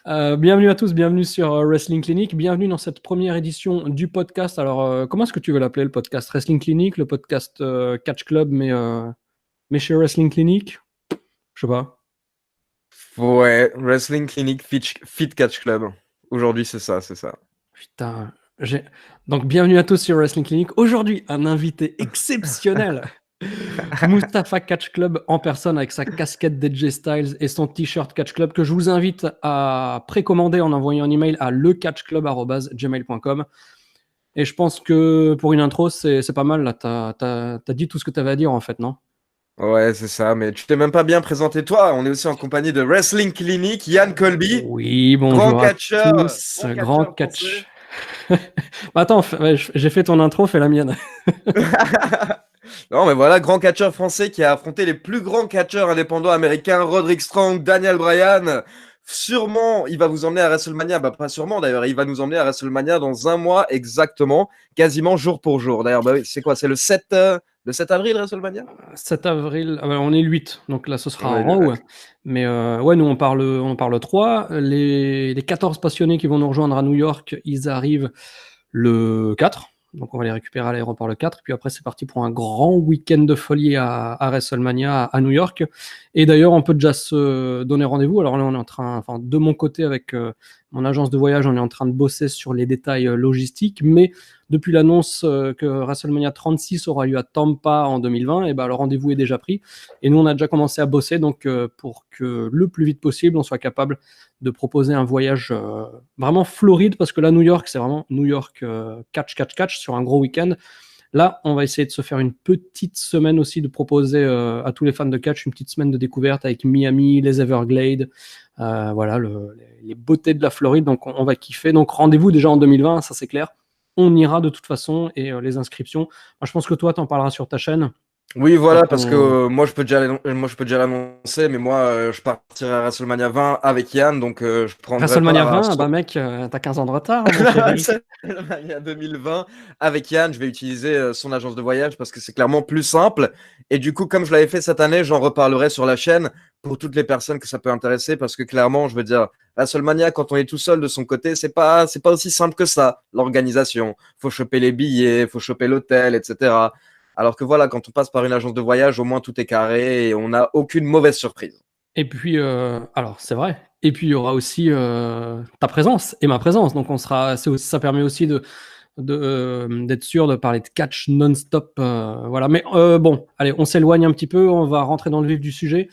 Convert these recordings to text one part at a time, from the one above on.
Bienvenue à tous, bienvenue sur Wrestling Clinic, bienvenue dans cette première édition du podcast. Alors, comment est-ce que tu veux l'appeler, le podcast Wrestling Clinic, le podcast Catch Club, mais chez Wrestling Clinic? Je sais pas. Ouais, Wrestling Clinic Fit Catch Club. Aujourd'hui, c'est ça, c'est ça. Putain, donc bienvenue à tous sur Wrestling Clinic. Aujourd'hui, un invité exceptionnel, Mustafa Catch Club en personne avec sa casquette d'AJ Styles et son t-shirt Catch Club que je vous invite à précommander en envoyant un email à lecatchclub@gmail.com. Et je pense que pour une intro, c'est pas mal. Là, t'as dit tout ce que t'avais à dire en fait, non? Ouais, c'est ça, mais tu t'es même pas bien présenté toi. On est aussi en compagnie de Wrestling Clinic, Yann Colby, Oui, grand bonjour à catcheur, tous. grand Grand catcheur catch. français. Bah, attends, ouais, j'ai fait ton intro, fais la mienne. Non, mais voilà, grand catcheur français qui a affronté les plus grands catcheurs indépendants américains, Roderick Strong, Daniel Bryan. Sûrement, il va vous emmener à WrestleMania. Bah, pas sûrement d'ailleurs, il va nous emmener à WrestleMania dans un mois exactement, quasiment jour pour jour. D'ailleurs, bah oui, c'est quoi? C'est le 7 avril, WrestleMania? 7 avril, ah bah, on est le 8, donc là ce sera Ouais, en Raw. Mais ouais, nous on parle 3. Les 14 passionnés qui vont nous rejoindre à New York, ils arrivent le 4. Donc on va les récupérer à l'aéroport le 4. Puis après, c'est parti pour un grand week-end de folie à WrestleMania à New York. Et d'ailleurs, on peut déjà se donner rendez-vous. Alors là, on est en train, enfin, de mon côté, avec mon agence de voyage, on est en train de bosser sur les détails logistiques. Mais depuis l'annonce que WrestleMania 36 aura lieu à Tampa en 2020, et ben, le rendez-vous est déjà pris. Et nous, on a déjà commencé à bosser donc, pour que le plus vite possible, on soit capable de proposer un voyage vraiment floride, parce que là, New York, c'est vraiment New York catch sur un gros week-end. Là, on va essayer de se faire une petite semaine aussi, de proposer à tous les fans de catch une petite semaine de découverte avec Miami, les Everglades, voilà, les beautés de la Floride. Donc, on va kiffer. Donc, rendez-vous déjà en 2020, ça c'est clair. On ira de toute façon, et les inscriptions. Moi, je pense que toi, t'en parleras sur ta chaîne. Oui, Quand voilà, parce que on... moi, je peux déjà l'annoncer, mais moi, je partirai à WrestleMania 20 avec Yann, donc je prendrai WrestleMania part à 20, bah mec, t'as 15 ans de retard, mon chéri. WrestleMania 2020 avec Yann. Je vais utiliser son agence de voyage parce que c'est clairement plus simple. Et du coup, comme je l'avais fait cette année, j'en reparlerai sur la chaîne pour toutes les personnes que ça peut intéresser, parce que clairement, je veux dire, WrestleMania, quand on est tout seul de son côté, c'est pas aussi simple que ça, l'organisation. Faut choper les billets, faut choper l'hôtel, etc. Alors que voilà, quand on passe par une agence de voyage, au moins tout est carré et on n'a aucune mauvaise surprise. Et puis, alors c'est vrai. Et puis il y aura aussi ta présence et ma présence. Donc ça permet aussi d'être sûr de parler de catch non-stop. Voilà. Mais bon, allez, on s'éloigne un petit peu. On va rentrer dans le vif du sujet.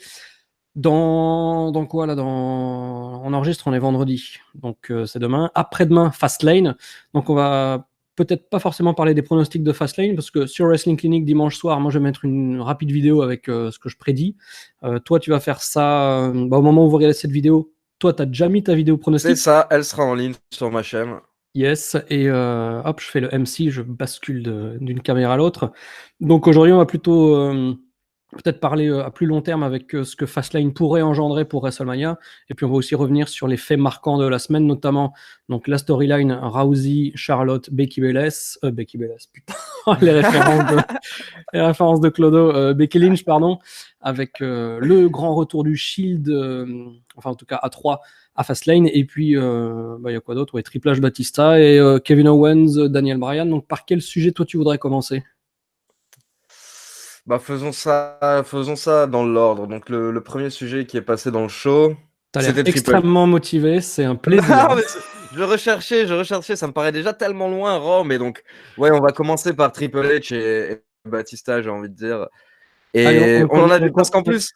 Dans quoi là, on enregistre, on est vendredi. Donc c'est demain. Après-demain, Fastlane. Donc on va peut-être pas forcément parler des pronostics de Fastlane, parce que sur Wrestling Clinic dimanche soir, moi je vais mettre une rapide vidéo avec ce que je prédis. Toi, tu vas faire ça bah, au moment où vous regardez cette vidéo. Toi, tu as déjà mis ta vidéo C'est pronostic? ça, elle sera en ligne sur ma chaîne. Yes, et hop, je fais le MC, je bascule d'une caméra à l'autre. Donc aujourd'hui, on va plutôt peut-être parler à plus long terme avec ce que Fastlane pourrait engendrer pour WrestleMania. Et puis on va aussi revenir sur les faits marquants de la semaine, notamment donc la storyline Rousey, Charlotte, Becky Belless, putain, les références de, les références de Clodo, Becky Lynch, pardon, avec le grand retour du Shield, enfin en tout cas à 3 à Fastlane, et puis bah, y a quoi d'autre? Ouais, Triple H, Batista et Kevin Owens, Daniel Bryan. Donc par quel sujet toi tu voudrais commencer? Bah, faisons ça dans l'ordre. Donc, le premier sujet qui est passé dans le show, T'as l'air c'était Triple H. extrêmement motivé, c'est un plaisir. Non, mais je recherchais, ça me paraît déjà tellement loin, Raw, mais donc, ouais, on va commencer par Triple H et Batista, j'ai envie de dire. Allez, Et on en a vu, parce qu'en on- plus,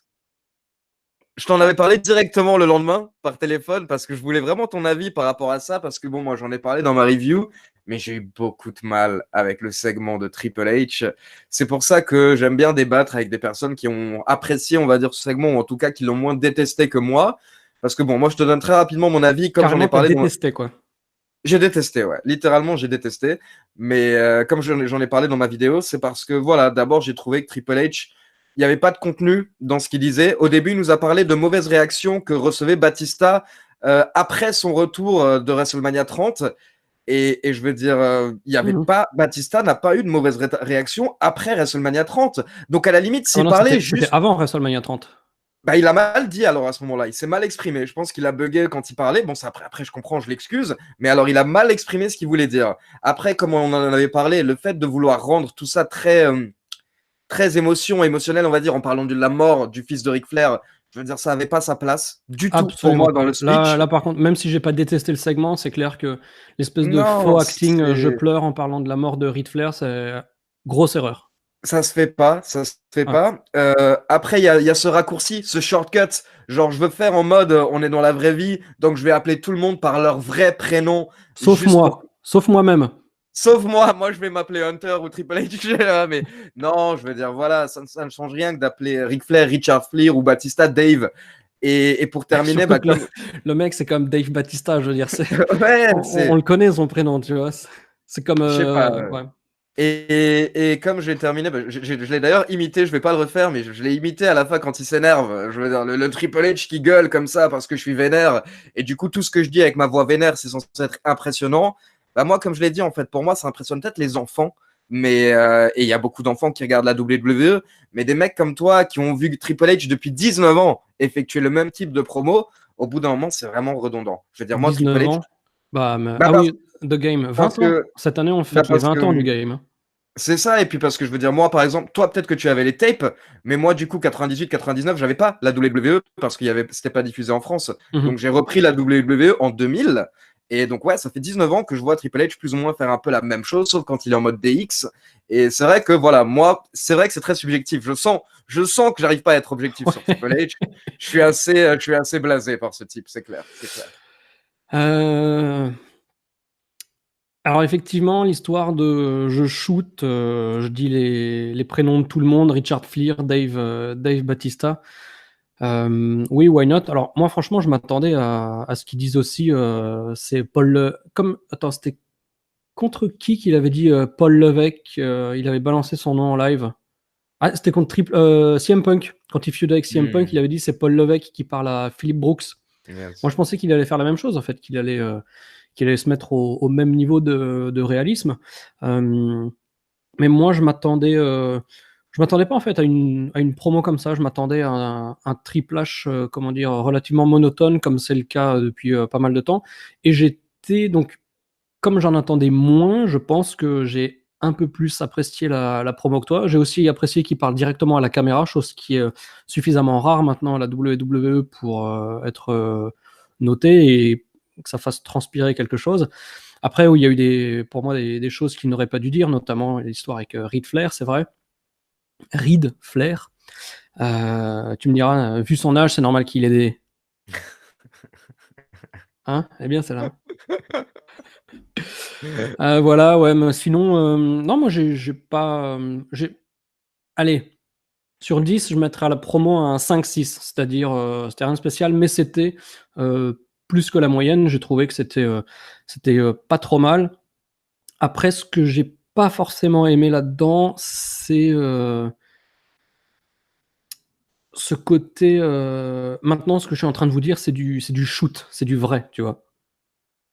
je t'en avais parlé directement le lendemain par téléphone, parce que je voulais vraiment ton avis par rapport à ça, parce que bon, moi j'en ai parlé dans ma review, mais j'ai eu beaucoup de mal avec le segment de Triple H. C'est pour ça que j'aime bien débattre avec des personnes qui ont apprécié, on va dire, ce segment, ou en tout cas qui l'ont moins détesté que moi. Parce que bon, moi je te donne très rapidement mon avis, comme j'en ai carrément t'as parlé dans... détesté quoi. J'ai détesté, ouais. Littéralement, j'ai détesté. Mais comme j'en ai parlé dans ma vidéo, c'est parce que, voilà, d'abord, j'ai trouvé que Triple H, il n'y avait pas de contenu dans ce qu'il disait. Au début, il nous a parlé de mauvaises réactions que recevait Batista après son retour de WrestleMania 30. Et je veux dire, il y avait Mhm. pas, Batista n'a pas eu de mauvaise réaction après WrestleMania 30. Donc, à la limite, Ah s'il non, parlait c'était juste... avant WrestleMania 30. Bah, il a mal dit alors à ce moment-là, il s'est mal exprimé. Je pense qu'il a bugué quand il parlait. Bon, ça, après, je comprends, je l'excuse, mais alors il a mal exprimé ce qu'il voulait dire. Après, comme on en avait parlé, le fait de vouloir rendre tout ça très émotionnel, on va dire, en parlant de la mort du fils de Ric Flair, je veux dire, ça n'avait pas sa place du tout pour Absolument moi dans pas. le Là, speech. là, par contre, même si j'ai pas détesté le segment, c'est clair que l'espèce de Non, faux acting, je pleure en parlant de la mort de Ric Flair, c'est grosse erreur. ça se fait pas, ça se fait Ouais. pas. Après, il y a ce raccourci, ce shortcut. Genre, je veux faire en mode, on est dans la vraie vie, donc je vais appeler tout le monde par leur vrai prénom, Sauf juste pour. moi, sauf moi-même. Sauf moi je vais m'appeler Hunter ou Triple H, mais non, je veux dire, voilà, ça ne change rien que d'appeler Ric Flair, Richard Fleer ou Batista Dave. Et pour terminer, Surtout bah, que le mec, c'est comme Dave Batista, je veux dire, ouais, on le connaît son prénom, tu vois. C'est comme. je sais pas. Ouais. Et comme j'ai terminé, bah, je l'ai d'ailleurs imité, je vais pas le refaire, mais je l'ai imité à la fin quand il s'énerve. Je veux dire, le Triple H qui gueule comme ça parce que je suis vénère. Et du coup, tout ce que je dis avec ma voix vénère, c'est censé être impressionnant. Bah, moi, comme je l'ai dit, en fait, pour moi, ça impressionne peut-être les enfants. Mais, et il y a beaucoup d'enfants qui regardent la WWE, mais des mecs comme toi qui ont vu Triple H depuis 19 ans effectuer le même type de promo, au bout d'un moment, c'est vraiment redondant. Je veux dire, moi, Triple 19 H, ans. Bah, bah ah parce, oui, The Game, parce 20 ans. que, Cette année, on bah fête les parce 20 ans du que Game. c'est ça, et puis parce que je veux dire, moi par exemple, toi peut-être que tu avais les tapes, mais moi du coup 98-99, j'avais pas la WWE parce c'était pas diffusé en France. Mhm. Donc j'ai repris la WWE en 2000, et donc ouais, ça fait 19 ans que je vois Triple H plus ou moins faire un peu la même chose, sauf quand il est en mode DX. Et c'est vrai que voilà, moi, c'est vrai que c'est très subjectif. Je sens que j'arrive pas à être objectif sur Ouais. Triple H. Je suis assez blasé par ce type, c'est clair, c'est clair. Euh, Alors effectivement, l'histoire de je shoot, je dis les prénoms de tout le monde, Richard Fleer, Dave Batista. Oui, why not? Alors moi, franchement, je m'attendais à ce qu'ils disent aussi. C'est comme attends, c'était contre qui qu'il avait dit Paul Levesque. Il avait balancé son nom en live. Ah, c'était contre CM Punk. Quand il feudait avec CM Punk, Hmm. il avait dit c'est Paul Levesque qui parle à Philip Brooks. Moi, Yes. je pensais qu'il allait faire la même chose, en fait, qu'il allait se mettre au même niveau de réalisme. Euh, mais moi, je m'attendais pas en fait à une promo comme ça. Je m'attendais à un triplage, comment dire, relativement monotone, comme c'est le cas depuis pas mal de temps. Et j'étais donc, comme j'en attendais moins, je pense que j'ai un peu plus apprécié la promo que toi. J'ai aussi apprécié qu'il parle directement à la caméra, chose qui est suffisamment rare maintenant à la WWE pour être noté et que ça fasse transpirer quelque chose. Après, où il y a eu pour moi des choses qu'il n'aurait pas dû dire, notamment l'histoire avec Reed Flair, c'est vrai. Reed Flair. Tu me diras, vu son âge, c'est normal qu'il ait des. Hein? Eh bien, c'est là. Voilà, ouais, mais sinon, non, moi, j'ai pas. Allez, sur 10, je mettrais à la promo un 5-6, c'est-à-dire, c'était rien de spécial, mais c'était plus que la moyenne. J'ai trouvé que c'était pas trop mal. Après, ce que j'ai pas forcément aimé là-dedans, c'est ce côté. Maintenant, ce que je suis en train de vous dire, c'est du shoot, c'est du vrai, tu vois.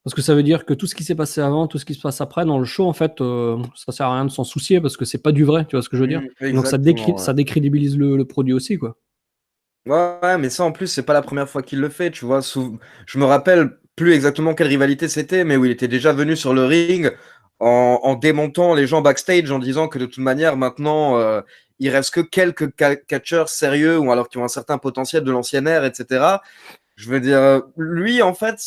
Parce que ça veut dire que tout ce qui s'est passé avant, tout ce qui se passe après, dans le show, en fait, ça sert à rien de s'en soucier parce que c'est pas du vrai, tu vois ce que je veux dire. Et donc Exactement, ouais. ça décrédibilise le produit aussi, quoi. Ouais, ouais, mais ça en plus, c'est pas la première fois qu'il le fait, tu vois. Je me rappelle plus exactement quelle rivalité c'était, mais où il était déjà venu sur le ring en démontant les gens backstage en disant que de toute manière, maintenant, il reste que quelques catcheurs sérieux ou alors qui ont un certain potentiel de l'ancienne ère, etc. Je veux dire, lui, en fait,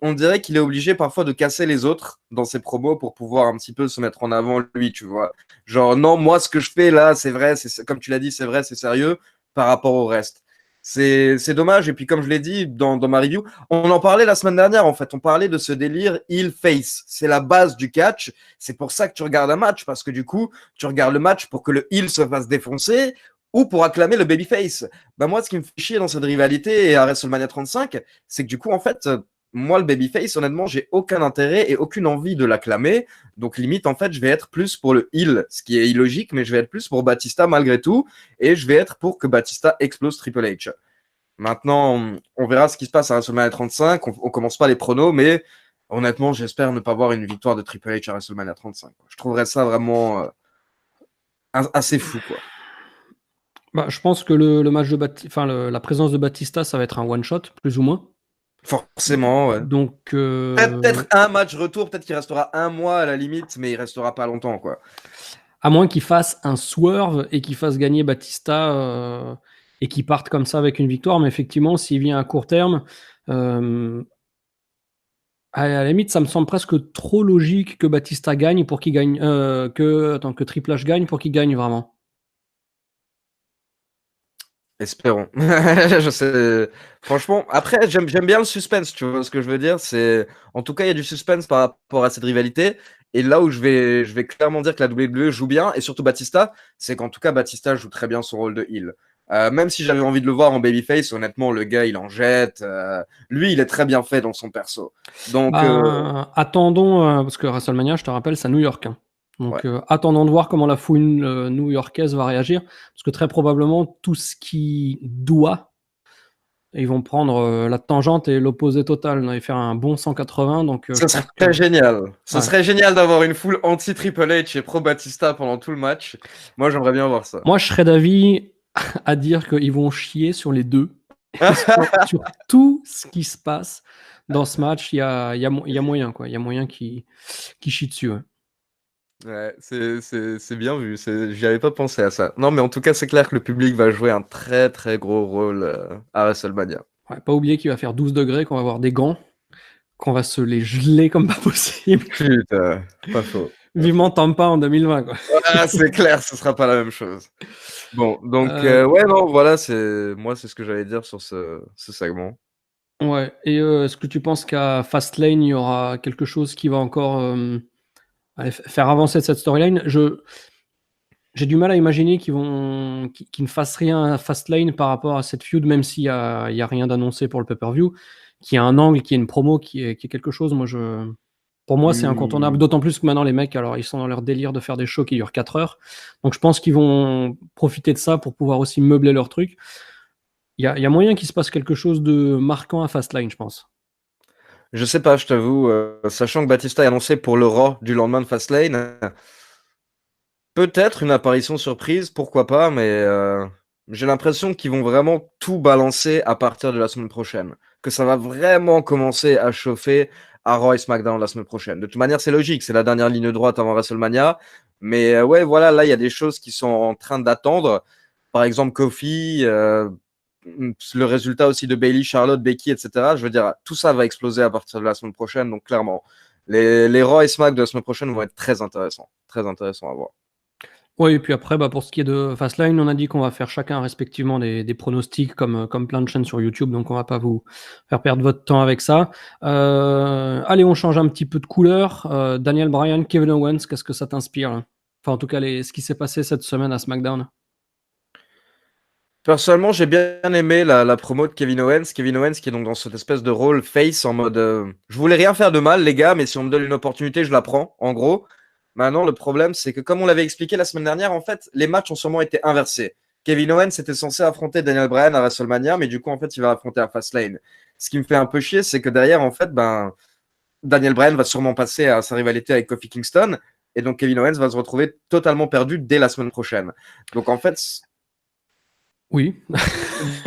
on dirait qu'il est obligé parfois de casser les autres dans ses promos pour pouvoir un petit peu se mettre en avant lui, tu vois. Genre, non, moi, ce que je fais là, c'est vrai, comme tu l'as dit, c'est vrai, c'est sérieux par rapport au reste. C'est dommage. Et puis, comme je l'ai dit dans ma review, on en parlait la semaine dernière, en fait. On parlait de ce délire heel-face. C'est la base du catch. C'est pour ça que tu regardes un match, parce que du coup, tu regardes le match pour que le heel se fasse défoncer ou pour acclamer le babyface. Bah, moi, ce qui me fait chier dans cette rivalité et à WrestleMania 35, c'est que du coup, en fait, moi, le babyface, honnêtement, j'ai aucun intérêt et aucune envie de l'acclamer. Donc, limite, en fait, je vais être plus pour le heel, ce qui est illogique, mais je vais être plus pour Batista malgré tout. Et je vais être pour que Batista explose Triple H. Maintenant, on verra ce qui se passe à WrestleMania 35. On commence pas les pronos, mais honnêtement, j'espère ne pas voir une victoire de Triple H à WrestleMania 35. Je trouverais ça vraiment assez fou, quoi. Bah, je pense que le match de la présence de Batista, ça va être un one-shot, plus ou moins. Forcément, ouais. Donc, Peut-être un match retour, peut-être qu'il restera un mois à la limite, mais il restera pas longtemps, quoi. à moins qu'il fasse un swerve et qu'il fasse gagner Batista et qu'il parte comme ça avec une victoire. Mais effectivement, s'il vient à court terme, à la limite, ça me semble presque trop logique que Batista gagne pour qu'il gagne, que Triple H gagne pour qu'il gagne vraiment. Espérons. Je sais. Franchement, après, j'aime bien le suspense, tu vois ce que je veux dire? En tout cas, il y a du suspense par rapport à cette rivalité. Et là où je vais clairement dire que la WWE joue bien, et surtout Batista, c'est qu'en tout cas, Batista joue très bien son rôle de heel. Même si j'avais envie de le voir en babyface, honnêtement, le gars, il en jette. Lui, il est très bien fait dans son perso. Donc, Attendons, parce que WrestleMania, je te rappelle, c'est à New York, hein. Donc, ouais. attendons de voir comment la foule new-yorkaise va réagir. Parce que très probablement, tout ce qui doit, ils vont prendre la tangente et l'opposé total et faire un bon 180. Donc, je Ce pense serait génial. Ce ouais. serait génial d'avoir une foule anti-Triple H et pro-Batista pendant tout le match. Moi, j'aimerais bien voir ça. Moi, je serais d'avis à dire qu'ils vont chier sur les deux. Sur tout ce qui se passe dans ce match, il y a moyen, quoi. Il y a moyen qu'ils chient dessus. Ouais. Ouais, c'est bien vu. J'y avais pas pensé à ça. Non, mais en tout cas, c'est clair que le public va jouer un très très gros rôle à WrestleMania. Ouais, pas oublier qu'il va faire 12 degrés, qu'on va avoir des gants, qu'on va se les geler comme pas possible. Putain, pas faux. Vivement Tampa en 2020, quoi. Ah, c'est clair, ce sera pas la même chose. Bon, donc, Euh, ouais, non, voilà, moi, c'est ce que j'allais dire sur ce segment. ouais. Et est-ce que tu penses qu'à Fastlane, il y aura quelque chose qui va encore faire avancer cette storyline? J'ai du mal à imaginer qu'ils ne fassent rien à Fastlane par rapport à cette feud, même s'il y a rien d'annoncé pour le pay-per-view, qu'il y a un angle, qu'il y a une promo, qui est quelque chose. Pour moi, c'est incontournable. Hmm, D'autant plus que maintenant, les mecs, alors, ils sont dans leur délire de faire des shows qui durent 4 heures. Donc, je pense qu'ils vont profiter de ça pour pouvoir aussi meubler leur truc. Il y a moyen qu'il se passe quelque chose de marquant à Fastlane, je pense. je sais pas, je t'avoue, sachant que Batista est annoncé pour le Raw du lendemain de Fastlane, peut-être une apparition surprise, pourquoi pas, mais j'ai l'impression qu'ils vont vraiment tout balancer à partir de la semaine prochaine. Que ça va vraiment commencer à chauffer à Raw et SmackDown la semaine prochaine. De toute manière, c'est logique, c'est la dernière ligne droite avant WrestleMania. Mais ouais, voilà, là, il y a des choses qui sont en train d'attendre. Par exemple, Kofi, le résultat aussi de Bayley, Charlotte, Becky, etc. Je veux dire, tout ça va exploser à partir de la semaine prochaine. Donc, clairement, les Raw et Smack de la semaine prochaine vont être très intéressants. Très intéressants à voir. Oui, et puis après, pour ce qui est de Fastlane, on a dit qu'on va faire chacun respectivement des pronostics comme plein de chaînes sur YouTube, donc on va pas vous faire perdre votre temps avec ça. Allez, on change un petit peu de couleur. Daniel Bryan, Kevin Owens, qu'est-ce que ça t'inspire là? Enfin, en tout cas, ce qui s'est passé cette semaine à SmackDown. Personnellement, j'ai bien aimé la promo de Kevin Owens. Kevin Owens qui est donc dans cette espèce de rôle face en mode je voulais rien faire de mal, les gars, mais si on me donne une opportunité, je la prends, en gros. Maintenant, le problème, c'est que comme on l'avait expliqué la semaine dernière, en fait, les matchs ont sûrement été inversés. Kevin Owens était censé affronter Daniel Bryan à WrestleMania, mais du coup, en fait, il va affronter à Fastlane. Ce qui me fait un peu chier, c'est que derrière, en fait, Daniel Bryan va sûrement passer à sa rivalité avec Kofi Kingston, et donc Kevin Owens va se retrouver totalement perdu dès la semaine prochaine. Donc, en fait, Oui.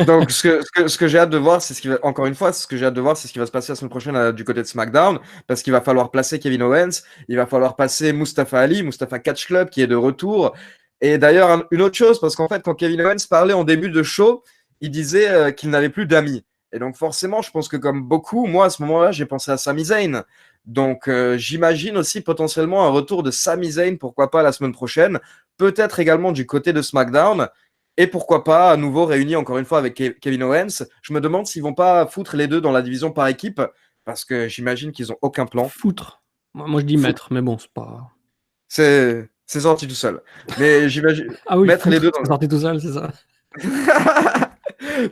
donc, ce que j'ai hâte de voir, c'est ce qui va, encore une fois, ce que j'ai hâte de voir, c'est ce qui va se passer la semaine prochaine du côté de SmackDown, parce qu'il va falloir placer Kevin Owens, il va falloir passer Mustafa Ali, Mustafa Catch Club, qui est de retour. Et d'ailleurs, une autre chose, parce qu'en fait, quand Kevin Owens parlait en début de show, il disait qu'il n'avait plus d'amis. Et donc, forcément, je pense que comme beaucoup, moi, à ce moment-là, j'ai pensé à Sami Zayn. Donc, j'imagine aussi potentiellement un retour de Sami Zayn, pourquoi pas la semaine prochaine, peut-être également du côté de SmackDown. Et pourquoi pas, à nouveau réunis encore une fois avec Kevin Owens. Je me demande s'ils vont pas foutre les deux dans la division par équipe, parce que j'imagine qu'ils ont aucun plan. Foutre. Moi, je dis Foutre, mettre, mais bon, c'est pas. c'est sorti tout seul. Mais j'imagine Ah oui, mettre les foutre, deux c'est sorti tout seul, c'est ça.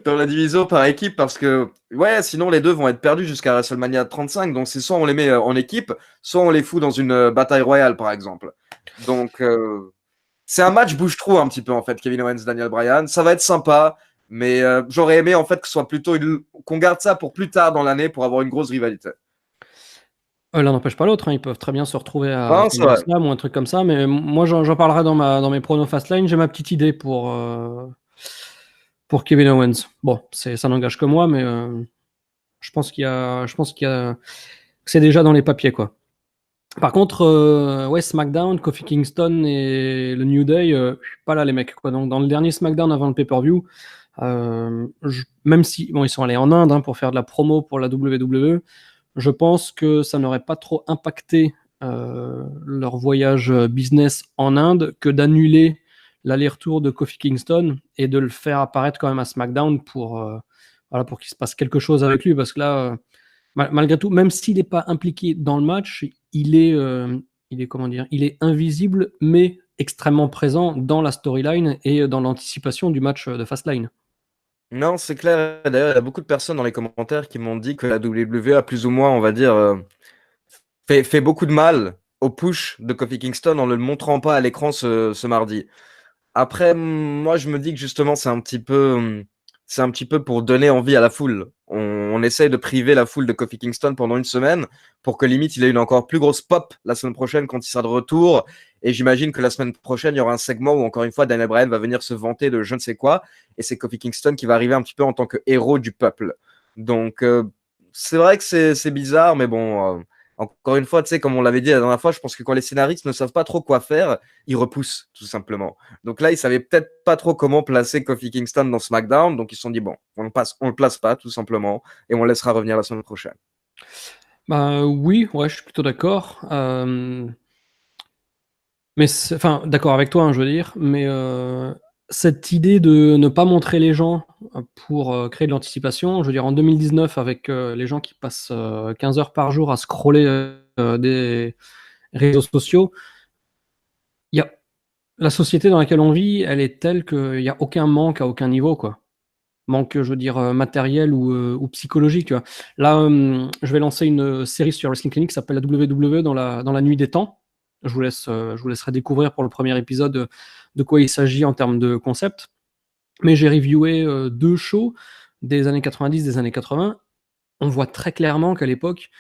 dans la division par équipe, parce que ouais, sinon les deux vont être perdus jusqu'à WrestleMania 35. Donc c'est soit on les met en équipe, soit on les fout dans une bataille royale, par exemple. Donc c'est un match bouche-trou un petit peu en fait, Kevin Owens, Daniel Bryan. Ça va être sympa, mais j'aurais aimé en fait que ce soit plutôt qu'on garde ça pour plus tard dans l'année pour avoir une grosse rivalité. L'un n'empêche pas l'autre, hein. Ils peuvent très bien se retrouver à Non, c'est vrai. SummerSlam ou un truc comme ça, mais moi j'en parlerai dans mes pronos Fastlane. J'ai ma petite idée pour Kevin Owens. Bon, ça n'engage que moi, mais je pense qu'il y a, que c'est déjà dans les papiers, quoi. Par contre, ouais, SmackDown, Kofi Kingston et le New Day, pas là les mecs, quoi. Donc dans le dernier SmackDown avant le pay-per-view, même si bon, ils sont allés en Inde pour faire de la promo pour la WWE, je pense que ça n'aurait pas trop impacté leur voyage business en Inde que d'annuler l'aller-retour de Kofi Kingston et de le faire apparaître quand même à SmackDown voilà, pour qu'il se passe quelque chose avec lui, parce que là, malgré tout, même s'il n'est pas impliqué dans le match, comment dire, il est invisible, mais extrêmement présent dans la storyline et dans l'anticipation du match de Fastlane. Non, c'est clair. D'ailleurs, il y a beaucoup de personnes dans les commentaires qui m'ont dit que la WWE a plus ou moins, on va dire, fait beaucoup de mal au push de Kofi Kingston en ne le montrant pas à l'écran ce mardi. Après, moi, je me dis que justement, c'est un petit peu pour donner envie à la foule. On essaye de priver la foule de Kofi Kingston pendant une semaine pour que limite il ait une encore plus grosse pop la semaine prochaine quand il sera de retour. Et j'imagine que la semaine prochaine, il y aura un segment où encore une fois, Daniel Bryan va venir se vanter de je ne sais quoi. Et c'est Kofi Kingston qui va arriver un petit peu en tant que héros du peuple. Donc, c'est vrai que c'est bizarre, mais bon, encore une fois, tu sais, comme on l'avait dit la dernière fois, je pense que quand les scénaristes ne savent pas trop quoi faire, ils repoussent, tout simplement. Donc là, ils savaient peut-être pas trop comment placer Kofi Kingston dans SmackDown, donc ils se sont dit, bon, on le place pas, tout simplement, et on le laissera revenir la semaine prochaine. Bah oui, ouais, je suis plutôt d'accord. Mais enfin, d'accord avec toi, hein, je veux dire, mais cette idée de ne pas montrer les gens pour créer de l'anticipation, je veux dire, en 2019, avec les gens qui passent 15 heures par jour à scroller des réseaux sociaux, il y a la société dans laquelle on vit, elle est telle qu'il n'y a aucun manque à aucun niveau, quoi. Manque, je veux dire, matériel ou psychologique, tu vois. Là, je vais lancer une série sur Wrestling Clinic qui s'appelle la WWE dans la nuit des temps. Je vous laisserai découvrir pour le premier épisode de quoi il s'agit en termes de concept. Mais j'ai reviewé 2 shows des années 90, des années 80. On voit très clairement qu'à l'époque,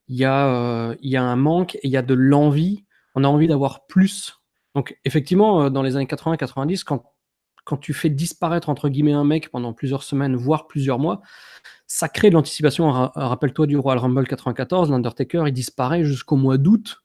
il y a un manque et il y a de l'envie. On a envie d'avoir plus. Donc, effectivement, dans les années 80-90, quand tu fais disparaître, entre guillemets, un mec pendant plusieurs semaines, voire plusieurs mois, ça crée de l'anticipation. Rappelle-toi du Royal Rumble 94, l'Undertaker, il disparaît jusqu'au mois d'août.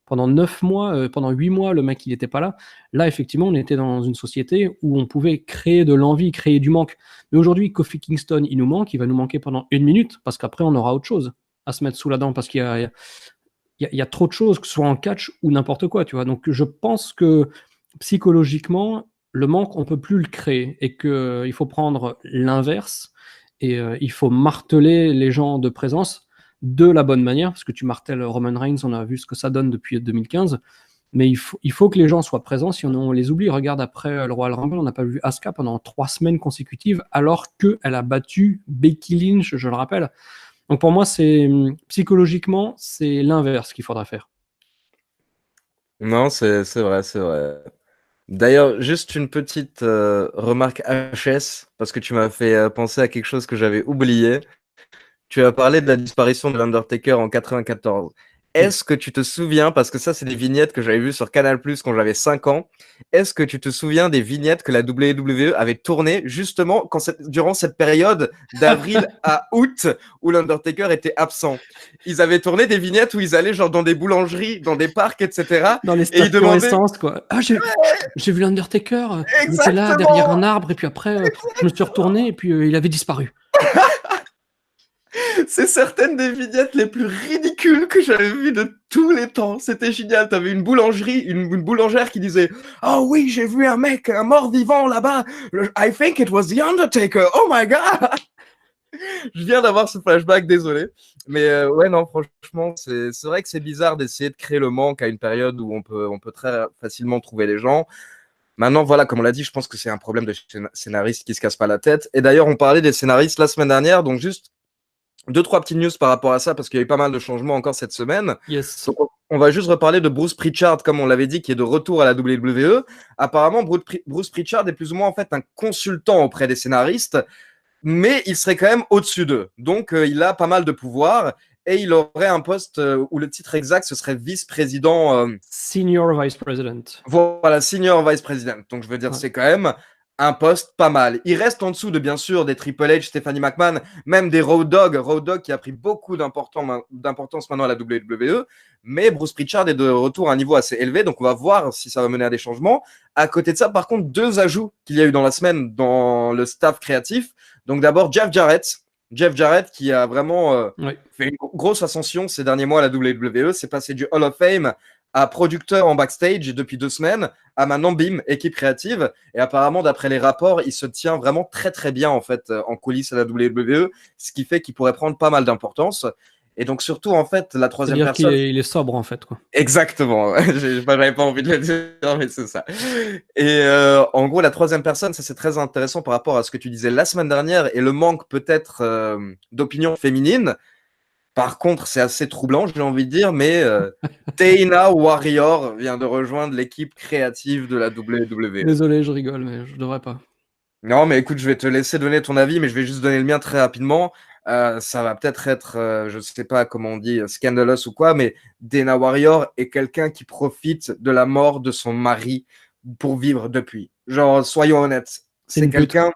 Pendant 9 mois, pendant 8 mois, le mec, il n'était pas là. Là, effectivement, on était dans une société où on pouvait créer de l'envie, créer du manque. Mais aujourd'hui, Kofi Kingston, il nous manque, il va nous manquer pendant 1 minute, parce qu'après, on aura autre chose à se mettre sous la dent, parce qu'il y a trop de choses, que ce soit en catch ou n'importe quoi, tu vois. Donc, je pense que psychologiquement, le manque, on peut plus le créer, et qu'il faut prendre l'inverse, et il faut marteler les gens de présence de la bonne manière, parce que tu martèles Roman Reigns, on a vu ce que ça donne depuis 2015, mais il faut que les gens soient présents, si on les oublie. Regarde, après le Royal Rumble, on n'a pas vu Asuka pendant 3 semaines consécutives, alors qu'elle a battu Becky Lynch, je le rappelle. Donc pour moi, psychologiquement, c'est l'inverse qu'il faudra faire. Non, c'est vrai, c'est vrai. D'ailleurs, juste une petite remarque HS, parce que tu m'as fait penser à quelque chose que j'avais oublié. Tu as parlé de la disparition de l'Undertaker en 94. Est-ce que tu te souviens, parce que ça, c'est des vignettes que j'avais vues sur Canal+ quand j'avais 5 ans, est-ce que tu te souviens des vignettes que la WWE avait tournées justement durant cette période d'avril à août où l'Undertaker était absent? Ils avaient tourné des vignettes où ils allaient genre dans des boulangeries, dans des parcs, etc. Dans les Et ils stations demandaient... essence, quoi. Ah, j'ai vu l'Undertaker, il était là Exactement. derrière un arbre, et puis après, je me suis retourné, et puis il avait disparu. C'est certaines des vignettes les plus ridicules que j'avais vues de tous les temps. C'était génial. T'avais une boulangerie, une boulangère qui disait « Oh oui, j'ai vu un mec, un mort-vivant là-bas. I think it was the Undertaker. Oh my God !» Je viens d'avoir ce flashback, désolé. Mais ouais, non, franchement, c'est vrai que c'est bizarre d'essayer de créer le manque à une période où on peut très facilement trouver les gens. Maintenant, voilà, comme on l'a dit, je pense que c'est un problème de scénaristes qui se cassent pas la tête. Et d'ailleurs, on parlait des scénaristes la semaine dernière, donc juste 2-3 petites news par rapport à ça, parce qu'il y a eu pas mal de changements encore cette semaine. Yes. Donc, on va juste reparler de Bruce Pritchard, comme on l'avait dit, qui est de retour à la WWE. Apparemment, Bruce Pritchard est plus ou moins en fait un consultant auprès des scénaristes, mais il serait quand même au-dessus d'eux. Donc, il a pas mal de pouvoir et il aurait un poste où le titre exact, ce serait vice-président. Senior Vice President. Voilà, Senior Vice President. Donc, je veux dire, Ouais. c'est quand même un poste pas mal. Il reste en dessous de, bien sûr, des Triple H, Stephanie McMahon, même des Road Dogg. Road Dogg qui a pris beaucoup d'importance maintenant à la WWE. Mais Bruce Pritchard est de retour à un niveau assez élevé, donc on va voir si ça va mener à des changements. À côté de ça, par contre, 2 ajouts qu'il y a eu dans la semaine dans le staff créatif. Donc d'abord, Jeff Jarrett. Jeff Jarrett qui a vraiment fait une grosse ascension ces derniers mois à la WWE. C'est passé du Hall of Fame à producteur en backstage depuis 2 semaines, à maintenant BIM, équipe créative. Et apparemment, d'après les rapports, il se tient vraiment très très bien en fait en coulisses à la WWE, ce qui fait qu'il pourrait prendre pas mal d'importance. Et donc surtout en fait la troisième C'est-à-dire personne. qu'il est sobre en fait, quoi. Exactement, j'avais pas envie de le dire, mais c'est ça. Et en gros, la troisième personne, ça c'est très intéressant par rapport à ce que tu disais la semaine dernière et le manque peut-être d'opinion féminine. Par contre, c'est assez troublant, j'ai envie de dire, mais Dana Warrior vient de rejoindre l'équipe créative de la WWE. Désolé, je rigole, mais je devrais pas. Non, mais écoute, je vais te laisser donner ton avis, mais je vais juste donner le mien très rapidement. Ça va peut-être être, je ne sais pas comment on dit, scandalous ou quoi, mais Dana Warrior est quelqu'un qui profite de la mort de son mari pour vivre depuis. Genre, soyons honnêtes, C'est c'est une pute. quelqu'un.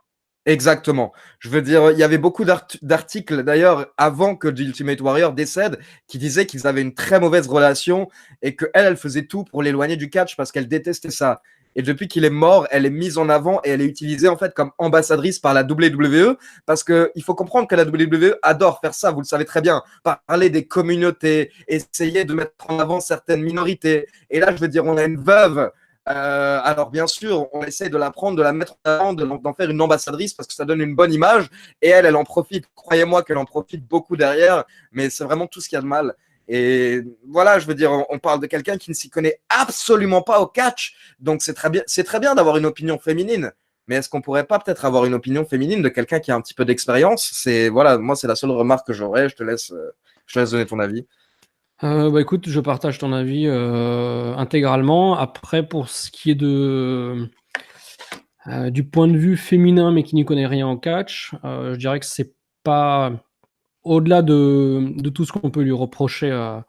Exactement. Je veux dire, il y avait beaucoup d'articles d'ailleurs avant que The Ultimate Warrior décède qui disaient qu'ils avaient une très mauvaise relation et qu'elle, elle faisait tout pour l'éloigner du catch parce qu'elle détestait ça. Et depuis qu'il est mort, elle est mise en avant et elle est utilisée en fait comme ambassadrice par la WWE parce qu'il faut comprendre que la WWE adore faire ça, vous le savez très bien, parler des communautés, essayer de mettre en avant certaines minorités. Et là, je veux dire, on a une veuve. Alors bien sûr, on essaie de la prendre, de la mettre en avant, d'en faire une ambassadrice parce que ça donne une bonne image. Et elle en profite. Croyez-moi qu'elle en profite beaucoup derrière. Mais c'est vraiment tout ce qu'il y a de mal. Et voilà, je veux dire, on parle de quelqu'un qui ne s'y connaît absolument pas au catch. Donc c'est très bien d'avoir une opinion féminine. Mais est-ce qu'on pourrait pas peut-être avoir une opinion féminine de quelqu'un qui a un petit peu d'expérience? C'est voilà, moi c'est la seule remarque que j'aurais. Je te laisse donner ton avis. Bah écoute, je partage ton avis intégralement. Après, pour ce qui est du point de vue féminin, mais qui n'y connaît rien en catch, je dirais que c'est pas au-delà de tout ce qu'on peut lui reprocher à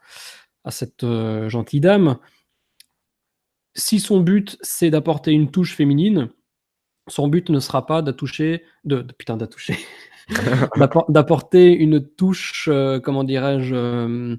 cette gentille dame. Si son but c'est d'apporter une touche féminine, son but ne sera pas d'apporter une touche, comment dirais-je,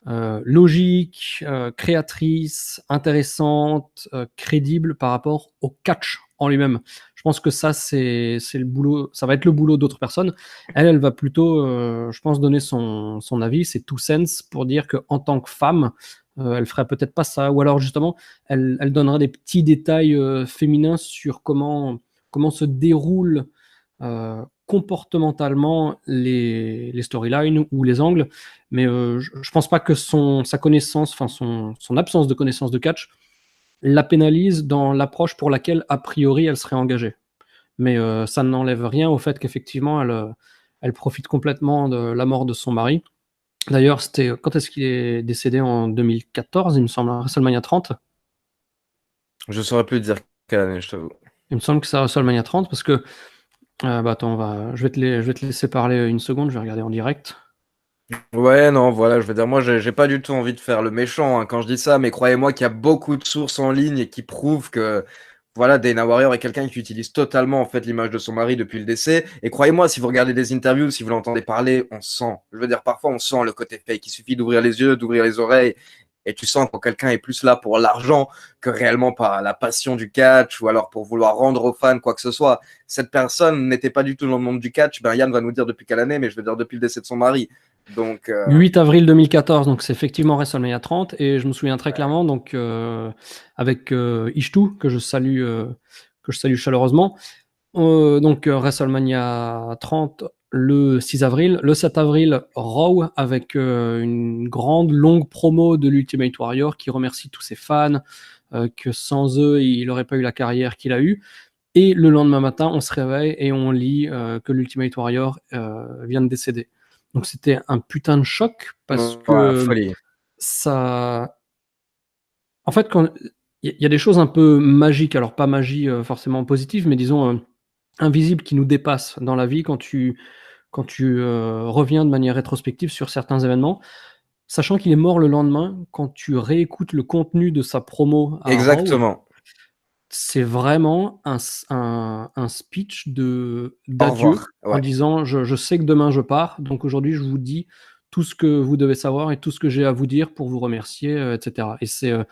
logique, créatrice, intéressante, crédible par rapport au catch en lui-même. Je pense que ça, c'est le boulot, ça va être le boulot d'autres personnes. Elle va plutôt, je pense, donner son avis, ses two cents pour dire qu'en tant que femme, elle ferait peut-être pas ça, ou alors justement, elle donnera des petits détails féminins sur comment se déroulent comportementalement les storylines ou les angles, mais je pense pas que sa connaissance, enfin son absence de connaissance de catch la pénalise dans l'approche pour laquelle a priori elle serait engagée. Mais ça n'enlève rien au fait qu'effectivement elle profite complètement de la mort de son mari. D'ailleurs, quand est-ce qu'il est décédé? En 2014, il me semble, à WrestleMania 30. Je saurais plus dire quelle année, je t'avoue. Il me semble que c'est à WrestleMania 30 parce que bah attends, je vais te laisser parler une seconde, je vais regarder en direct. Ouais, non, voilà, je veux dire, moi, j'ai pas du tout envie de faire le méchant hein, quand je dis ça, mais croyez-moi qu'il y a beaucoup de sources en ligne qui prouvent que, voilà, Dana Warrior est quelqu'un qui utilise totalement, en fait, l'image de son mari depuis le décès. Et croyez-moi, si vous regardez des interviews, si vous l'entendez parler, on sent. Je veux dire, parfois, on sent le côté fake. Il suffit d'ouvrir les yeux, d'ouvrir les oreilles, et tu sens quand quelqu'un est plus là pour l'argent que réellement par la passion du catch ou alors pour vouloir rendre aux fans quoi que ce soit. Cette personne n'était pas du tout dans le monde du catch. Ben, Yann va nous dire depuis quelle année, mais je veux dire depuis le décès de son mari. Donc, 8 avril 2014, donc c'est effectivement WrestleMania 30, et je me souviens très clairement, donc avec Ishtu, que je salue chaleureusement. Donc WrestleMania 30 le 6 avril. Le 7 avril, Raw, avec une grande, longue promo de l'Ultimate Warrior qui remercie tous ses fans, que sans eux, il n'aurait pas eu la carrière qu'il a eue. Et le lendemain matin, on se réveille et on lit que l'Ultimate Warrior vient de décéder. Donc c'était un putain de choc parce ouais, que folie. ça... En fait, il y a des choses un peu magiques, alors pas magie forcément positive, mais disons invisibles qui nous dépassent dans la vie quand tu reviens de manière rétrospective sur certains événements. Sachant qu'il est mort le lendemain, quand tu réécoutes le contenu de sa promo à Raw, Exactement. c'est vraiment un speech Au d'adieu revoir. en Ouais. disant je sais que demain je pars, donc aujourd'hui je vous dis tout ce que vous devez savoir et tout ce que j'ai à vous dire pour vous remercier, etc. Et il y a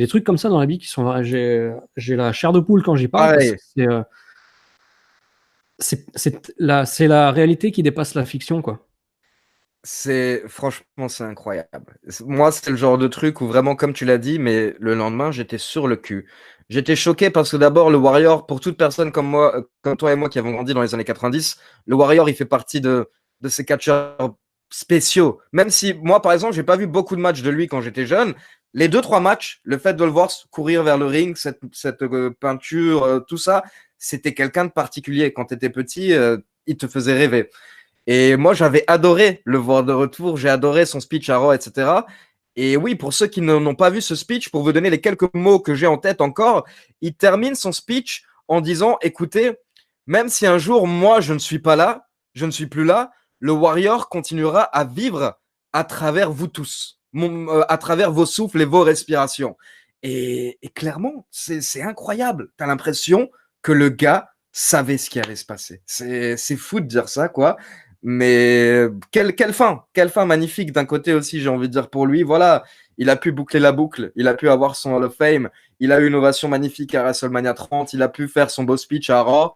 des trucs comme ça dans la vie qui sont vrais. J'ai la chair de poule quand j'y parle parce Pareil. que c'est la réalité qui dépasse la fiction, quoi. Franchement, c'est incroyable. Moi, c'est le genre de truc où vraiment, comme tu l'as dit, mais le lendemain, j'étais sur le cul. J'étais choqué parce que d'abord, le Warrior, pour toute personne comme moi, comme toi et moi qui avons grandi dans les années 90, le Warrior, il fait partie de ces catcheurs spéciaux. Même si moi, par exemple, j'ai pas vu beaucoup de matchs de lui quand j'étais jeune. Les 2-3 matchs, le fait de le voir courir vers le ring, cette peinture, tout ça, c'était quelqu'un de particulier. Quand tu étais petit, il te faisait rêver. Et moi, j'avais adoré le voir de retour. J'ai adoré son speech à Raw, etc. Et oui, pour ceux qui n'ont pas vu ce speech, pour vous donner les quelques mots que j'ai en tête encore, il termine son speech en disant, écoutez, même si un jour, moi, je ne suis pas là, je ne suis plus là, le Warrior continuera à vivre à travers vous tous, à travers vos souffles et vos respirations. Et clairement, c'est incroyable. Tu as l'impression que le gars savait ce qui allait se passer. C'est fou de dire ça, quoi. Mais quelle fin magnifique d'un côté aussi, j'ai envie de dire pour lui. Voilà, il a pu boucler la boucle, il a pu avoir son Hall of Fame, il a eu une ovation magnifique à WrestleMania 30, il a pu faire son beau speech à Raw.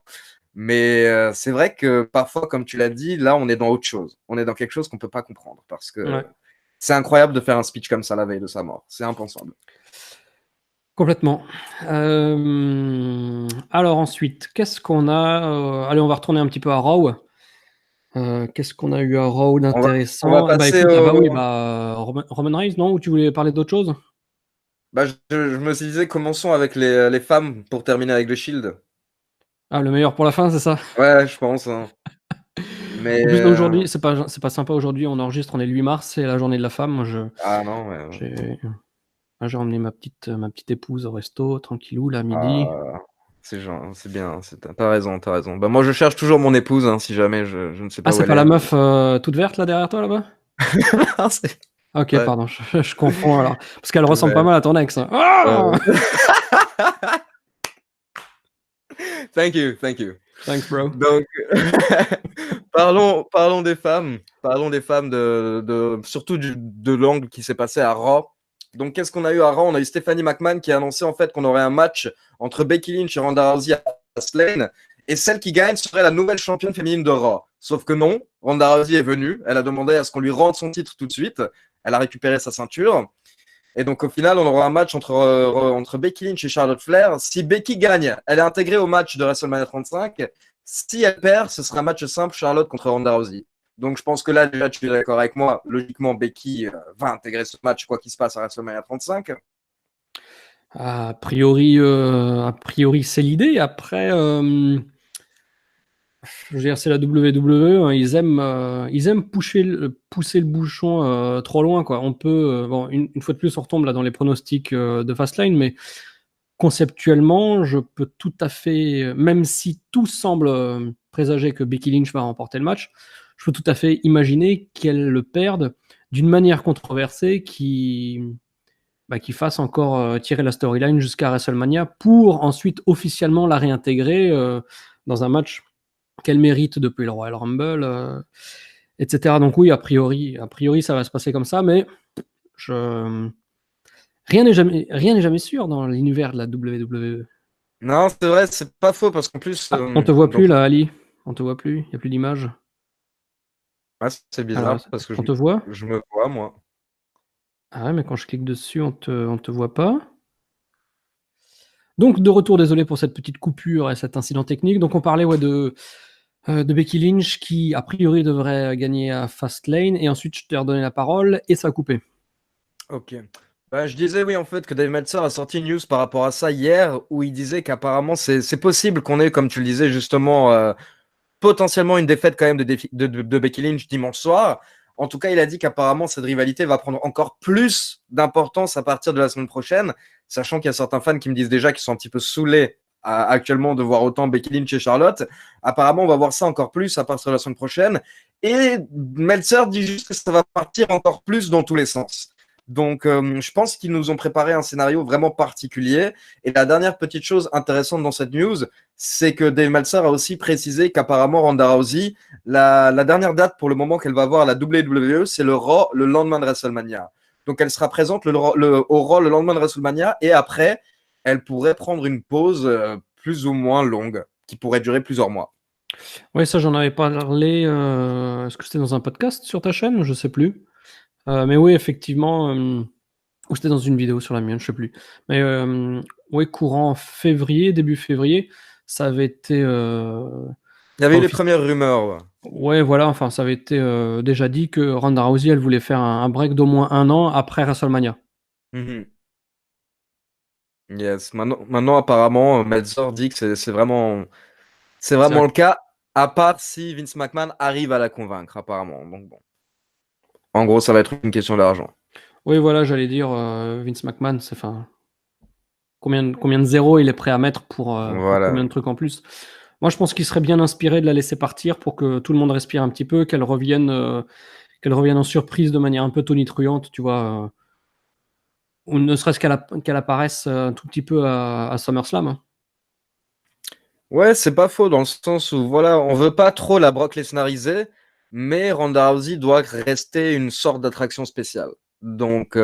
Mais c'est vrai que parfois, comme tu l'as dit, là, on est dans autre chose. On est dans quelque chose qu'on ne peut pas comprendre parce que Ouais. c'est incroyable de faire un speech comme ça la veille de sa mort. C'est impensable. Complètement. Alors ensuite, qu'est-ce qu'on a allez, on va retourner un petit peu à Raw. Qu'est-ce qu'on a eu à Raw On va d'intéressant? Bah passer écoute, ah bah oui, au. bah Roman Reigns, non? Ou tu voulais parler d'autre chose? Bah, je me suis dit, commençons avec les femmes pour terminer avec le Shield. Ah, le meilleur pour la fin, c'est ça? Ouais, je pense, hein. Mais. En plus, aujourd'hui, c'est pas sympa aujourd'hui, on enregistre, on est le 8 mars, c'est la journée de la femme. Moi, Ah non, j'ai j'ai emmené ma petite épouse au resto, tranquillou, là, à midi. ah, c'est bien, t'as raison, t'as raison. Bah, moi, je cherche toujours mon épouse, hein, si jamais je ne sais Ah, pas où c'est elle pas la est. meuf toute verte, là, derrière toi, là-bas? Non, c'est Ah, ok, ouais, pardon, je confonds alors. Parce qu'elle tout ressemble pas vert. mal à ton ex, hein. Ah! Euh, Thank you, thank you. Thanks, bro. Donc, parlons des femmes surtout de l'angle qui s'est passé à Raw. Donc, qu'est-ce qu'on a eu à Raw? On a eu Stephanie McMahon qui a annoncé en fait qu'on aurait un match entre Becky Lynch et Ronda Rousey à Fastlane, et celle qui gagne serait la nouvelle championne féminine de Raw. Sauf que non, Ronda Rousey est venue, elle a demandé à ce qu'on lui rende son titre tout de suite, elle a récupéré sa ceinture. Et donc, au final, on aura un match entre Becky Lynch et Charlotte Flair. Si Becky gagne, elle est intégrée au match de WrestleMania 35. Si elle perd, ce sera un match simple, Charlotte contre Ronda Rousey. Donc, je pense que là, déjà, tu es d'accord avec moi. Logiquement, Becky va intégrer ce match, quoi qu'il se passe à WrestleMania 35. A priori, c'est l'idée. Après, je veux dire, c'est la WWE, hein, ils aiment pousser le bouchon trop loin, quoi. On peut, bon, une fois de plus, on retombe là dans les pronostics de Fastlane, mais conceptuellement, je peux tout à fait, même si tout semble présager que Becky Lynch va remporter le match, je peux tout à fait imaginer qu'elle le perde d'une manière controversée qui fasse encore tirer la storyline jusqu'à WrestleMania pour ensuite officiellement la réintégrer dans un match qu'elle mérite depuis le Royal Rumble, etc. Donc oui, a priori, ça va se passer comme ça, mais je... rien n'est jamais sûr dans l'univers de la WWE. Non, c'est vrai, c'est pas faux parce qu'en plus, Ah, on te voit plus là, Ali. On te voit plus. Il y a plus d'image. ouais, c'est Alors, bizarre parce que on te voit? je me vois, moi. Ah ouais, mais quand je clique dessus, on te voit pas. Donc de retour, désolé pour cette petite coupure et cet incident technique. Donc on parlait de Becky Lynch qui a priori devrait gagner à Fastlane et ensuite je t'ai redonné la parole et ça a coupé. Ok. Bah, je disais oui en fait que Dave Meltzer a sorti une news par rapport à ça hier où il disait qu'apparemment c'est possible qu'on ait, comme tu le disais justement, potentiellement une défaite quand même de Becky Lynch dimanche soir. En tout cas, il a dit qu'apparemment cette rivalité va prendre encore plus d'importance à partir de la semaine prochaine, sachant qu'il y a certains fans qui me disent déjà qu'ils sont un petit peu saoulés actuellement de voir autant Becky Lynch et Charlotte. Apparemment, on va voir ça encore plus à partir de la semaine prochaine. Et Meltzer dit juste que ça va partir encore plus dans tous les sens. Donc, je pense qu'ils nous ont préparé un scénario vraiment particulier. Et la dernière petite chose intéressante dans cette news, c'est que Dave Meltzer a aussi précisé qu'apparemment Ronda Rousey, la dernière date pour le moment qu'elle va avoir à la WWE, c'est le Raw le lendemain de WrestleMania. Donc, elle sera présente au Raw le lendemain de WrestleMania et après, elle pourrait prendre une pause plus ou moins longue qui pourrait durer plusieurs mois. Oui, ça, j'en avais parlé. Est-ce que c'était dans un podcast sur ta chaîne? Je sais plus. Mais oui, effectivement, ou c'était dans une vidéo sur la mienne, je sais plus. Mais oui, courant février, début février, ça avait été. Il y avait eu les premières rumeurs. Ouais, voilà, enfin, ça avait été déjà dit que Ronda Rousey, elle voulait faire un break d'au moins 1 an après WrestleMania. Yes. Maintenant, apparemment, Meltzer dit que c'est vraiment le cas, à part si Vince McMahon arrive à la convaincre, apparemment. Donc bon. En gros, ça va être une question d'argent. Oui, voilà, j'allais dire Vince McMahon, c'est enfin combien de zéros il est prêt à mettre pour combien de trucs en plus. Moi, je pense qu'il serait bien inspiré de la laisser partir pour que tout le monde respire un petit peu, qu'elle revienne en surprise de manière un peu tonitruante, tu vois, ou ne serait-ce qu'elle apparaisse un tout petit peu à SummerSlam. Ouais, c'est pas faux dans le sens où voilà, on veut pas trop la Brock Lesnariser, mais Ronda Rousey doit rester une sorte d'attraction spéciale. Donc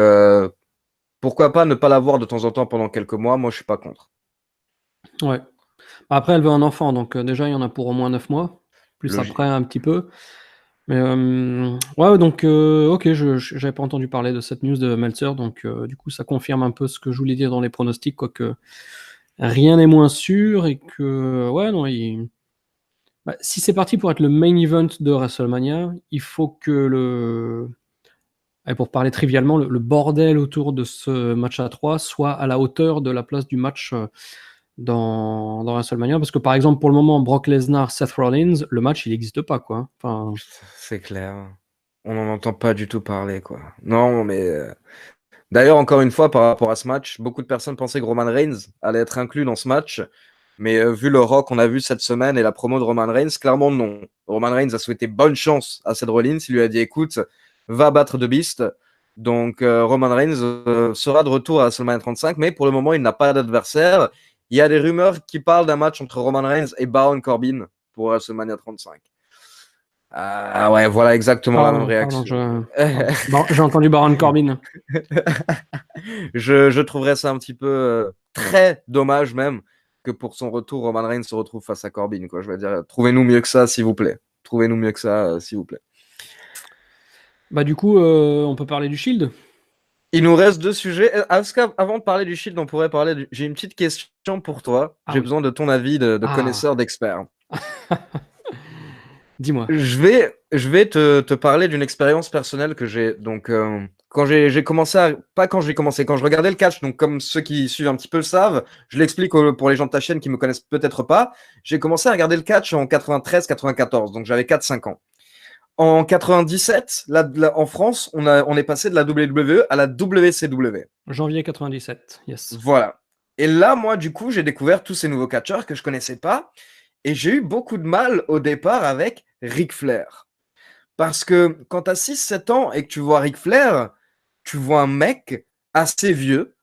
pourquoi pas ne pas la voir de temps en temps pendant quelques mois? Moi, je suis pas contre. Ouais. Après, elle veut un enfant, donc déjà, il y en a pour au moins 9 mois, plus Logique. après un petit peu. Mais ouais, donc ok, je n'avais pas entendu parler de cette news de Meltzer, donc du coup, ça confirme un peu ce que je voulais dire dans les pronostics, quoique rien n'est moins sûr et que, ouais, non, si c'est parti pour être le main event de WrestleMania, il faut que et pour parler trivialement, le bordel autour de ce match à 3 soit à la hauteur de la place du match dans WrestleMania. Parce que par exemple, pour le moment, Brock Lesnar, Seth Rollins, le match, il n'existe pas, quoi. Enfin... C'est clair. On n'en entend pas du tout parler, quoi. Non, mais d'ailleurs, encore une fois, par rapport à ce match, beaucoup de personnes pensaient que Roman Reigns allait être inclus dans ce match. Mais vu le Raw qu'on a vu cette semaine et la promo de Roman Reigns, clairement non. Roman Reigns a souhaité bonne chance à Seth Rollins. Il lui a dit écoute, va battre The Beast. Donc Roman Reigns sera de retour à WrestleMania 35, mais pour le moment, il n'a pas d'adversaire. Il y a des rumeurs qui parlent d'un match entre Roman Reigns et Baron Corbin pour WrestleMania 35. Ah ouais, voilà exactement la même réaction. J'ai entendu Baron Corbin. je trouverais ça un petit peu très dommage même que pour son retour, Roman Reigns se retrouve face à Corbin. Quoi. Je veux dire, trouvez-nous mieux que ça, s'il vous plaît. Trouvez-nous mieux que ça, s'il vous plaît. Bah du coup, on peut parler du Shield. Il nous reste 2 sujets. Avant de parler du Shield, on pourrait parler. J'ai une petite question pour toi. J'ai besoin de ton avis de connaisseur, d'expert. Dis-moi. Je vais te parler d'une expérience personnelle que j'ai. Donc, quand j'ai commencé pas quand j'ai commencé, quand je regardais le catch, donc comme ceux qui suivent un petit peu le savent, je l'explique pour les gens de ta chaîne qui me connaissent peut-être pas. J'ai commencé à regarder le catch en 93-94, donc j'avais 4-5 ans. En 97, en France, on est passé de la WWE à la WCW. Janvier 97, yes. Voilà. Et là, moi, du coup, j'ai découvert tous ces nouveaux catcheurs que je connaissais pas. Et j'ai eu beaucoup de mal au départ avec Ric Flair. Parce que quand tu as 6-7 ans et que tu vois Ric Flair, tu vois un mec assez vieux,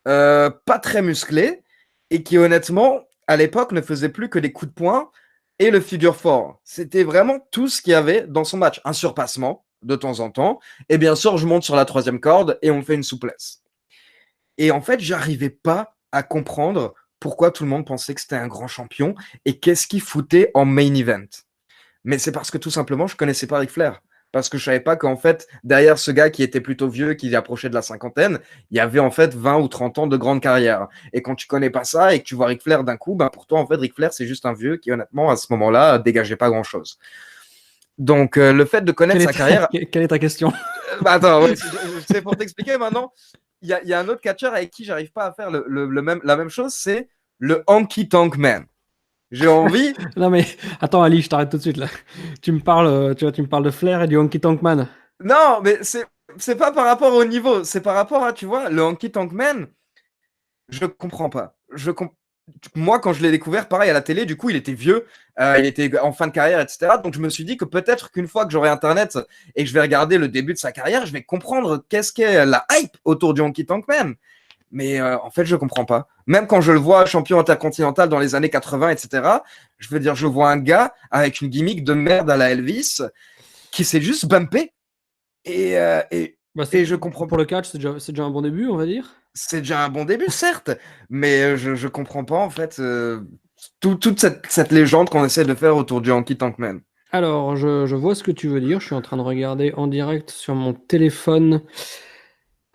pas très musclé, et qui honnêtement, à l'époque, ne faisait plus que des coups de poing et le figure four. C'était vraiment tout ce qu'il y avait dans son match. Un surpassement de temps en temps, et bien sûr, je monte sur la 3e corde et on fait une souplesse. Et en fait, j'arrivais pas à comprendre pourquoi tout le monde pensait que c'était un grand champion et qu'est-ce qu'il foutait en main event. Mais c'est parce que tout simplement, je connaissais pas Ric Flair. Parce que je savais pas qu'en fait, derrière ce gars qui était plutôt vieux, qui approchait de la cinquantaine, il y avait en fait 20 ou 30 ans de grande carrière. Et quand tu connais pas ça et que tu vois Ric Flair d'un coup, ben pour toi, en fait, Ric Flair, c'est juste un vieux qui, honnêtement, à ce moment-là, dégageait pas grand-chose. Donc, le fait de connaître sa carrière... Quelle est ta question? Attends, ouais, c'est pour t'expliquer maintenant. Il y a un autre catcheur avec qui j'arrive pas à faire la même chose, c'est le Honky Tonk Man. J'ai envie. Non mais attends Ali, je t'arrête tout de suite là. Tu me parles de Flair et du Honky Tonk Man. Non, mais c'est pas par rapport au niveau, c'est par rapport à, tu vois, le Honky Tonk Man. Je comprends pas. moi, quand je l'ai découvert, pareil, à la télé, du coup, il était vieux, il était en fin de carrière, etc. Donc, je me suis dit que peut-être qu'une fois que j'aurai Internet et que je vais regarder le début de sa carrière, je vais comprendre qu'est-ce qu'est la hype autour du Honky Tonk Man. Mais en fait, je comprends pas. Même quand je le vois champion intercontinental dans les années 80, etc., je veux dire, je vois un gars avec une gimmick de merde à la Elvis qui s'est juste bumpé. Et, euh, et, Bah, et je comprends pour le catch, c'est déjà un bon début, on va dire. c'est déjà un bon début, certes, mais je comprends pas en fait toute cette légende qu'on essaie de faire autour du Honky Tonk Man. Alors, je vois ce que tu veux dire. Je suis en train de regarder en direct sur mon téléphone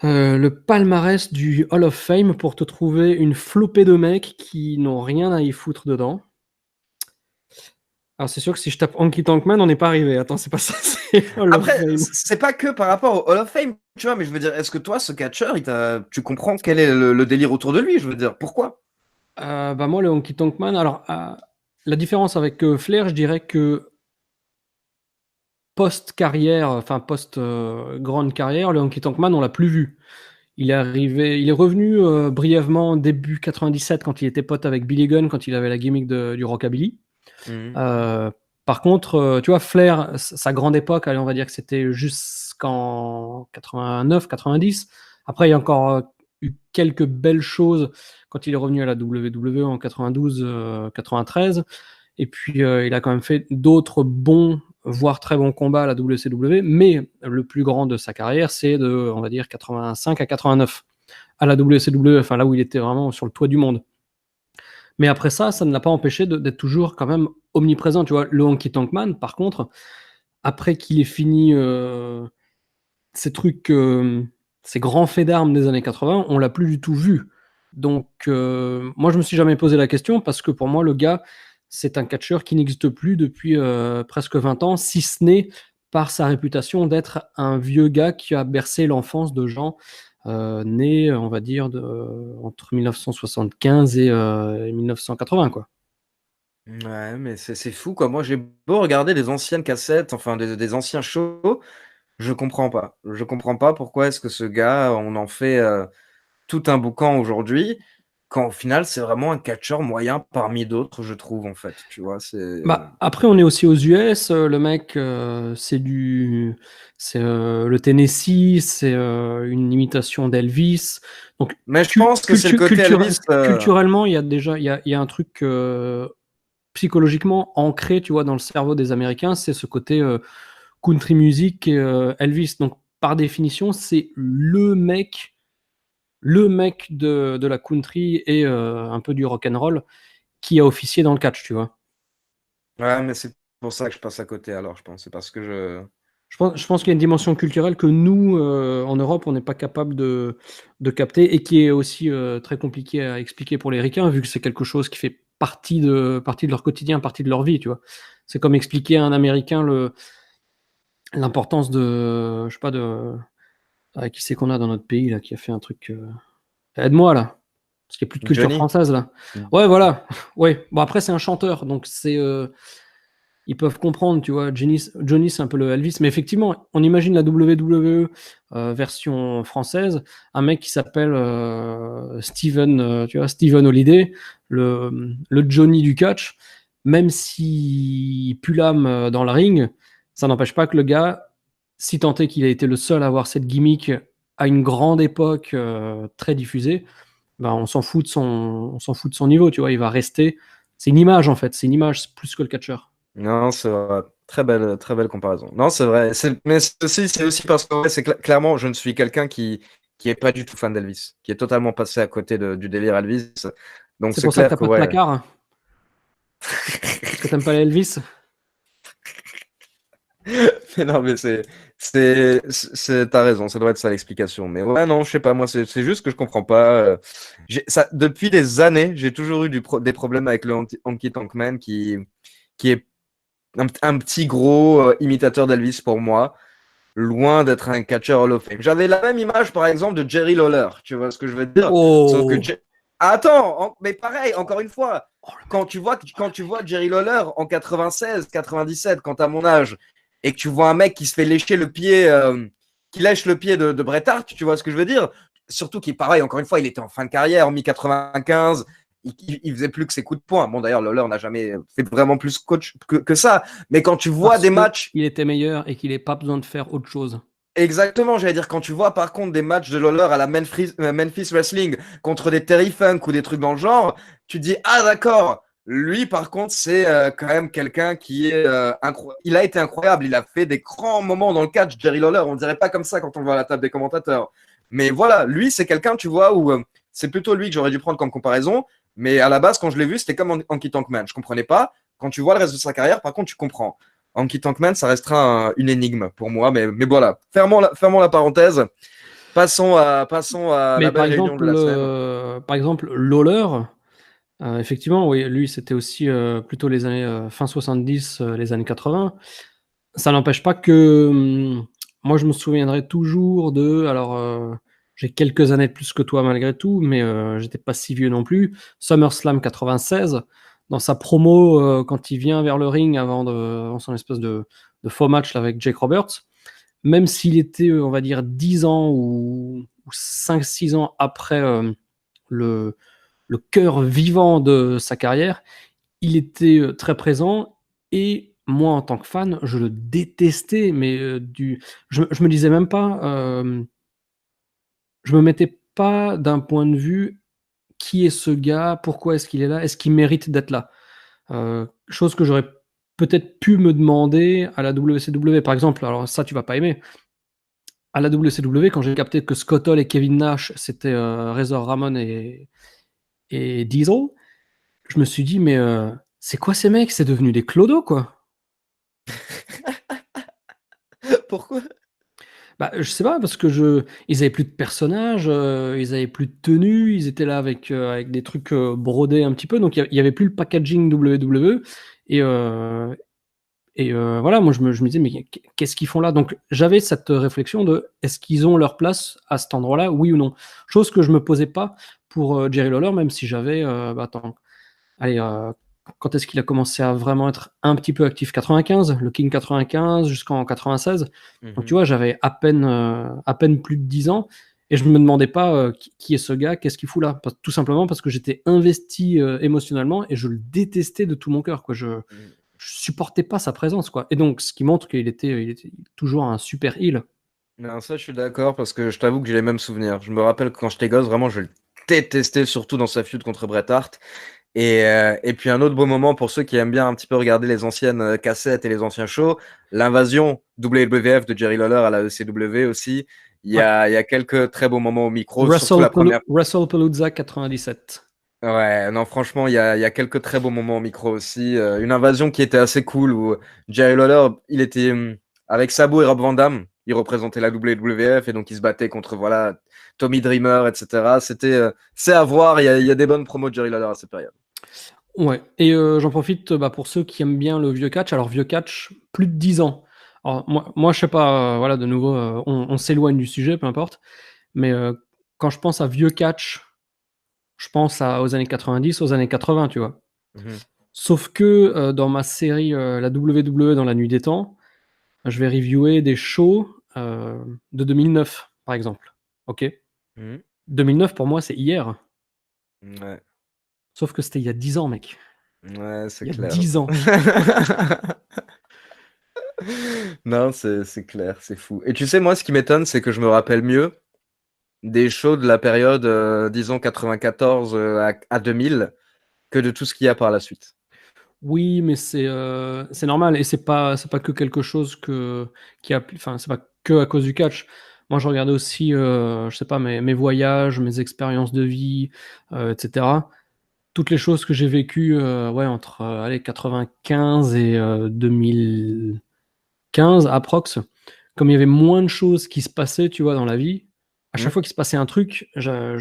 le palmarès du Hall of Fame pour te trouver une flopée de mecs qui n'ont rien à y foutre dedans. Alors, c'est sûr que si je tape Honky Tonk Man, on n'est pas arrivé. Attends, c'est pas ça, c'est Hall of Après, Fame. c'est pas que par rapport au Hall of Fame, tu vois, mais je veux dire, est-ce que toi, ce catcheur, tu comprends quel est le délire autour de lui? Je veux dire, pourquoi? Bah moi, le Honky Tonk Man, alors, la différence avec Flair, je dirais que post-carrière, enfin post-grande carrière, le Honky Tonk Man, on l'a plus vu. Il est revenu brièvement début 97 quand il était pote avec Billy Gunn, quand il avait la gimmick du rockabilly. Mhm. Euh, Par contre, tu vois, Flair, sa grande époque, allez, on va dire que c'était jusqu'en 89, 90. Après, il y a encore eu quelques belles choses quand il est revenu à la WWE en 92, 93. Et puis, il a quand même fait d'autres bons, voire très bons combats à la WCW. Mais le plus grand de sa carrière, c'est de, on va dire, 85 à 89 à la WCW, enfin là où il était vraiment sur le toit du monde. Mais après ça, ça ne l'a pas empêché d'être toujours quand même omniprésent. Tu vois, le Honky Tonk Man, par contre, après qu'il ait fini ces trucs, ces grands faits d'armes des années 80, on l'a plus du tout vu. Donc, moi, je me suis jamais posé la question parce que pour moi, le gars, c'est un catcheur qui n'existe plus depuis presque 20 ans, si ce n'est par sa réputation d'être un vieux gars qui a bercé l'enfance de gens nés, on va dire, entre 1975 et 1980, quoi. Ouais, mais c'est fou, quoi. Moi, j'ai beau regarder des anciennes cassettes, enfin des anciens shows, je comprends pas. Je comprends pas pourquoi est-ce que ce gars, on en fait tout un boucan aujourd'hui, quand au final, c'est vraiment un catcheur moyen parmi d'autres, je trouve, en fait. Tu vois, c'est. Bah, après, on est aussi aux US. Le mec, c'est le Tennessee, c'est une imitation d'Elvis. Donc, Mais je pense que c'est le côté Elvis. culturellement, il y a un truc psychologiquement ancré, tu vois, dans le cerveau des Américains. C'est ce côté country music et Elvis. Donc, par définition, c'est le mec de la country et un peu du rock and roll qui a officié dans le catch, tu vois. Ouais, mais c'est pour ça que je passe à côté, alors, je pense. C'est parce que je. Je pense qu'il y a une dimension culturelle que nous, en Europe, on n'est pas capable de capter et qui est aussi très compliqué à expliquer pour les Ricains, vu que c'est quelque chose qui fait partie de leur quotidien, partie de leur vie, tu vois. C'est comme expliquer à un Américain l'importance de, je sais pas, qui c'est qu'on a dans notre pays, là, qui a fait un truc. Aide-moi, là. Parce qu'il n'y a plus de culture Johnny. française, là. Ouais, voilà. Ouais. Bon, après, c'est un chanteur, donc ils peuvent comprendre, tu vois. Johnny, c'est un peu le Elvis, mais effectivement, on imagine la WWE version française, un mec qui s'appelle Steven, tu vois, Steven Holiday, le Johnny du catch, même s'il pue l'âme dans le ring, ça n'empêche pas que le gars, si tant est qu'il a été le seul à avoir cette gimmick à une grande époque très diffusée, ben on s'en fout de son niveau, tu vois, il va rester. C'est une image en fait, c'est une image c'est plus que le catcheur. Non, c'est vrai. Très belle comparaison. Non, c'est vrai. Mais c'est aussi parce que ouais, clairement, je ne suis quelqu'un qui est pas du tout fan d'Elvis, qui est totalement passé à côté du délire Elvis. Donc C'est c'est pour ça que clair t'as que pas de ouais. placard, hein, parce que t'aimes pas les Elvis. Mais non, mais t'as raison, ça doit être ça l'explication. Mais ouais, non, je sais pas, moi, c'est juste que je comprends pas. Depuis des années, j'ai toujours eu des problèmes avec le Honky Tonk Man qui est un petit gros imitateur d'Elvis pour moi, loin d'être un catcheur Hall of Fame. J'avais la même image, par exemple, de Jerry Lawler, tu vois ce que je veux te dire? Sauf que Oh, Attends, mais pareil, encore une fois, quand tu vois Jerry Lawler en 96, 97, quand t'as mon âge, et que tu vois un mec qui se fait lécher le pied, qui lèche le pied de Bret Hart, tu vois ce que je veux dire? Surtout qu'il, pareil, encore une fois, il était en fin de carrière, en mi-95, il faisait plus que ses coups de poing. Bon, d'ailleurs, Lawler n'a jamais fait vraiment plus coach que ça. Mais quand tu vois des matchs. Il était meilleur et qu'il n'ait pas besoin de faire autre chose. Exactement, j'allais dire, quand tu vois par contre des matchs de Lawler à la Memphis Wrestling contre des Terry Funk ou des trucs dans le genre, tu te dis, ah d'accord, lui par contre c'est quand même quelqu'un qui est incroyable. Il a été incroyable, il a fait des grands moments dans le catch, Jerry Lawler, on dirait pas comme ça quand on le voit à la table des commentateurs. Mais voilà, lui c'est quelqu'un, tu vois, où c'est plutôt lui que j'aurais dû prendre comme comparaison, mais à la base quand je l'ai vu c'était comme Honky Tonk Man, je comprenais pas. Quand tu vois le reste de sa carrière, par contre tu comprends. Honky Tonk Man, ça restera une énigme pour moi, mais voilà. Fermons la parenthèse. Passons à la belle réunion de la semaine. Par exemple, Lawler, effectivement, oui, lui, c'était aussi plutôt les années fin 70, les années 80. Ça n'empêche pas que moi, je me souviendrai toujours de. Alors, j'ai quelques années de plus que toi malgré tout, mais j'étais pas si vieux non plus. SummerSlam 96. Dans sa promo, quand il vient vers le ring avant son espèce de faux match là, avec Jake Roberts, même s'il était, on va dire, 10 ans ou 5-6 ans après le cœur vivant de sa carrière, il était très présent et moi, en tant que fan, je le détestais, mais je me disais même pas, je me mettais pas d'un point de vue qui est ce gars, pourquoi est-ce qu'il est là, est-ce qu'il mérite d'être là. Chose que j'aurais peut-être pu me demander à la WCW, par exemple. Alors ça, tu vas pas aimer. À la WCW, quand j'ai capté que Scott Hall et Kevin Nash, c'était Razor Ramon et Diesel, je me suis dit, mais c'est quoi ces mecs? C'est devenu des clodos, quoi. Pourquoi? Bah, je sais pas, parce que ils avaient plus de personnages, ils avaient plus de tenues, ils étaient là avec des trucs brodés un petit peu, donc il y avait plus le packaging WWE. Et voilà, moi je me disais, mais qu'est-ce qu'ils font là? Donc j'avais cette réflexion de est-ce qu'ils ont leur place à cet endroit-là, oui ou non? Chose que je me posais pas pour Jerry Lawler, même si j'avais, attends, allez, quand est-ce qu'il a commencé à vraiment être un petit peu actif? 95, le King 95 jusqu'en 96. Donc tu vois, j'avais à peine plus de 10 ans et je me demandais pas qui est ce gars, qu'est-ce qu'il fout là? Tout simplement parce que j'étais investi émotionnellement et je le détestais de tout mon cœur, quoi. Je supportais pas sa présence, quoi. Et donc, ce qui montre qu'il était toujours un super heel. Non, ça, je suis d'accord parce que je t'avoue que j'ai les mêmes souvenirs. Je me rappelle que quand j'étais gosse, vraiment, je le détestais, surtout dans sa feud contre Bret Hart. Et puis, un autre beau moment pour ceux qui aiment bien un petit peu regarder les anciennes cassettes et les anciens shows, l'invasion WWF de Jerry Lawler à la ECW aussi. Il y a quelques très beaux moments au micro, surtout la première. WrestlePalooza 97. Ouais, non, franchement, il y a quelques très beaux moments au micro aussi. Une invasion qui était assez cool où Jerry Lawler, il était avec Sabu et Rob Van Dam, il représentait la WWF et donc il se battait contre voilà Tommy Dreamer, etc. C'est à voir. Il y a des bonnes promos de Jerry Lawler à cette période. Ouais, et j'en profite pour ceux qui aiment bien le vieux catch. Alors, vieux catch, plus de 10 ans. Alors, moi je sais pas, voilà, de nouveau, on s'éloigne du sujet, peu importe. Mais quand je pense à vieux catch, je pense aux années 90, aux années 80, tu vois. Mhm. Sauf que dans ma série la WWE dans la nuit des temps, je vais reviewer des shows de 2009, par exemple. Ok. Mhm. 2009, pour moi, c'est hier. Ouais, Sauf que c'était il y a 10 ans, mec. ouais, c'est Il y a clair. 10 ans. Non, c'est clair, c'est fou. Et tu sais, moi, ce qui m'étonne, c'est que je me rappelle mieux des shows de la période, disons, 94 à 2000 que de tout ce qu'il y a par la suite. Oui, mais c'est normal. Et c'est pas que quelque chose enfin, c'est pas que à cause du catch. Moi, je regardais aussi, je sais pas, mes voyages, mes expériences de vie, etc. Toutes les choses que j'ai vécues ouais, entre allez, 95 et 2015, approx. Comme il y avait moins de choses qui se passaient, tu vois, dans la vie, à chaque Hmm. fois qu'il se passait un truc, enfin,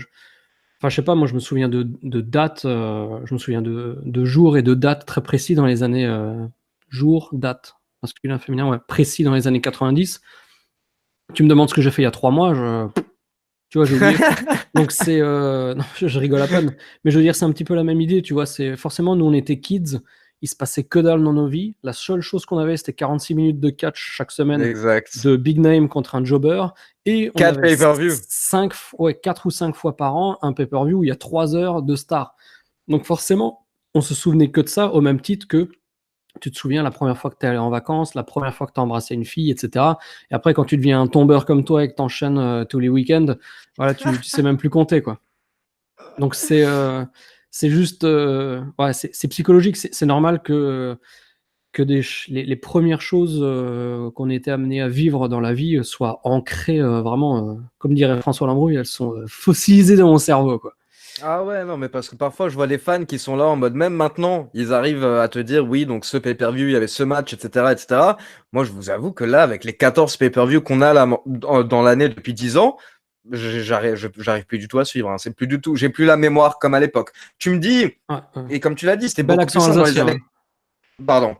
je sais pas, moi, je me souviens de dates, je me souviens de jours et de dates très précis dans les années jours, dates, masculin, féminin, ouais, précis dans les années 90. Tu me demandes ce que j'ai fait il y a 3 mois, tu vois, j'ai oublié. Donc c'est, non, je rigole à peine, mais je veux dire, c'est un petit peu la même idée, tu vois. C'est forcément, nous, on était kids, il se passait que dalle dans nos vies. La seule chose qu'on avait, c'était 46 minutes de catch chaque semaine Exact. de big name contre un jobber, et on 4 avait pay-per-view. 4 ou 5 fois par an un pay-per-view où il y a 3 heures de star. Donc forcément, on se souvenait que de ça, au même titre que tu te souviens la première fois que tu es allé en vacances, la première fois que tu as embrassé une fille, etc. Et après, quand tu deviens un tombeur comme toi et que tu enchaînes tous les week-ends, voilà, tu sais même plus compter, quoi. Donc c'est juste, ouais, c'est psychologique, c'est normal que les premières choses qu'on était amené à vivre dans la vie soient ancrées vraiment, comme dirait François Lambrouille, elles sont fossilisées dans mon cerveau, quoi. Ah ouais, non, mais parce que parfois je vois des fans qui sont là en mode, même maintenant, ils arrivent à te dire, oui, donc ce pay-per-view, il y avait ce match, etc., etc. Moi, je vous avoue que là, avec les 14 pay-per-view qu'on a là dans l'année depuis 10 ans, j'arrive plus du tout à suivre, hein. C'est plus du tout, j'ai plus la mémoire comme à l'époque. Tu me dis, Ouais, et comme tu l'as dit, c'était bel beaucoup plus accent simple dans les alsacien, années. hein. Pardon.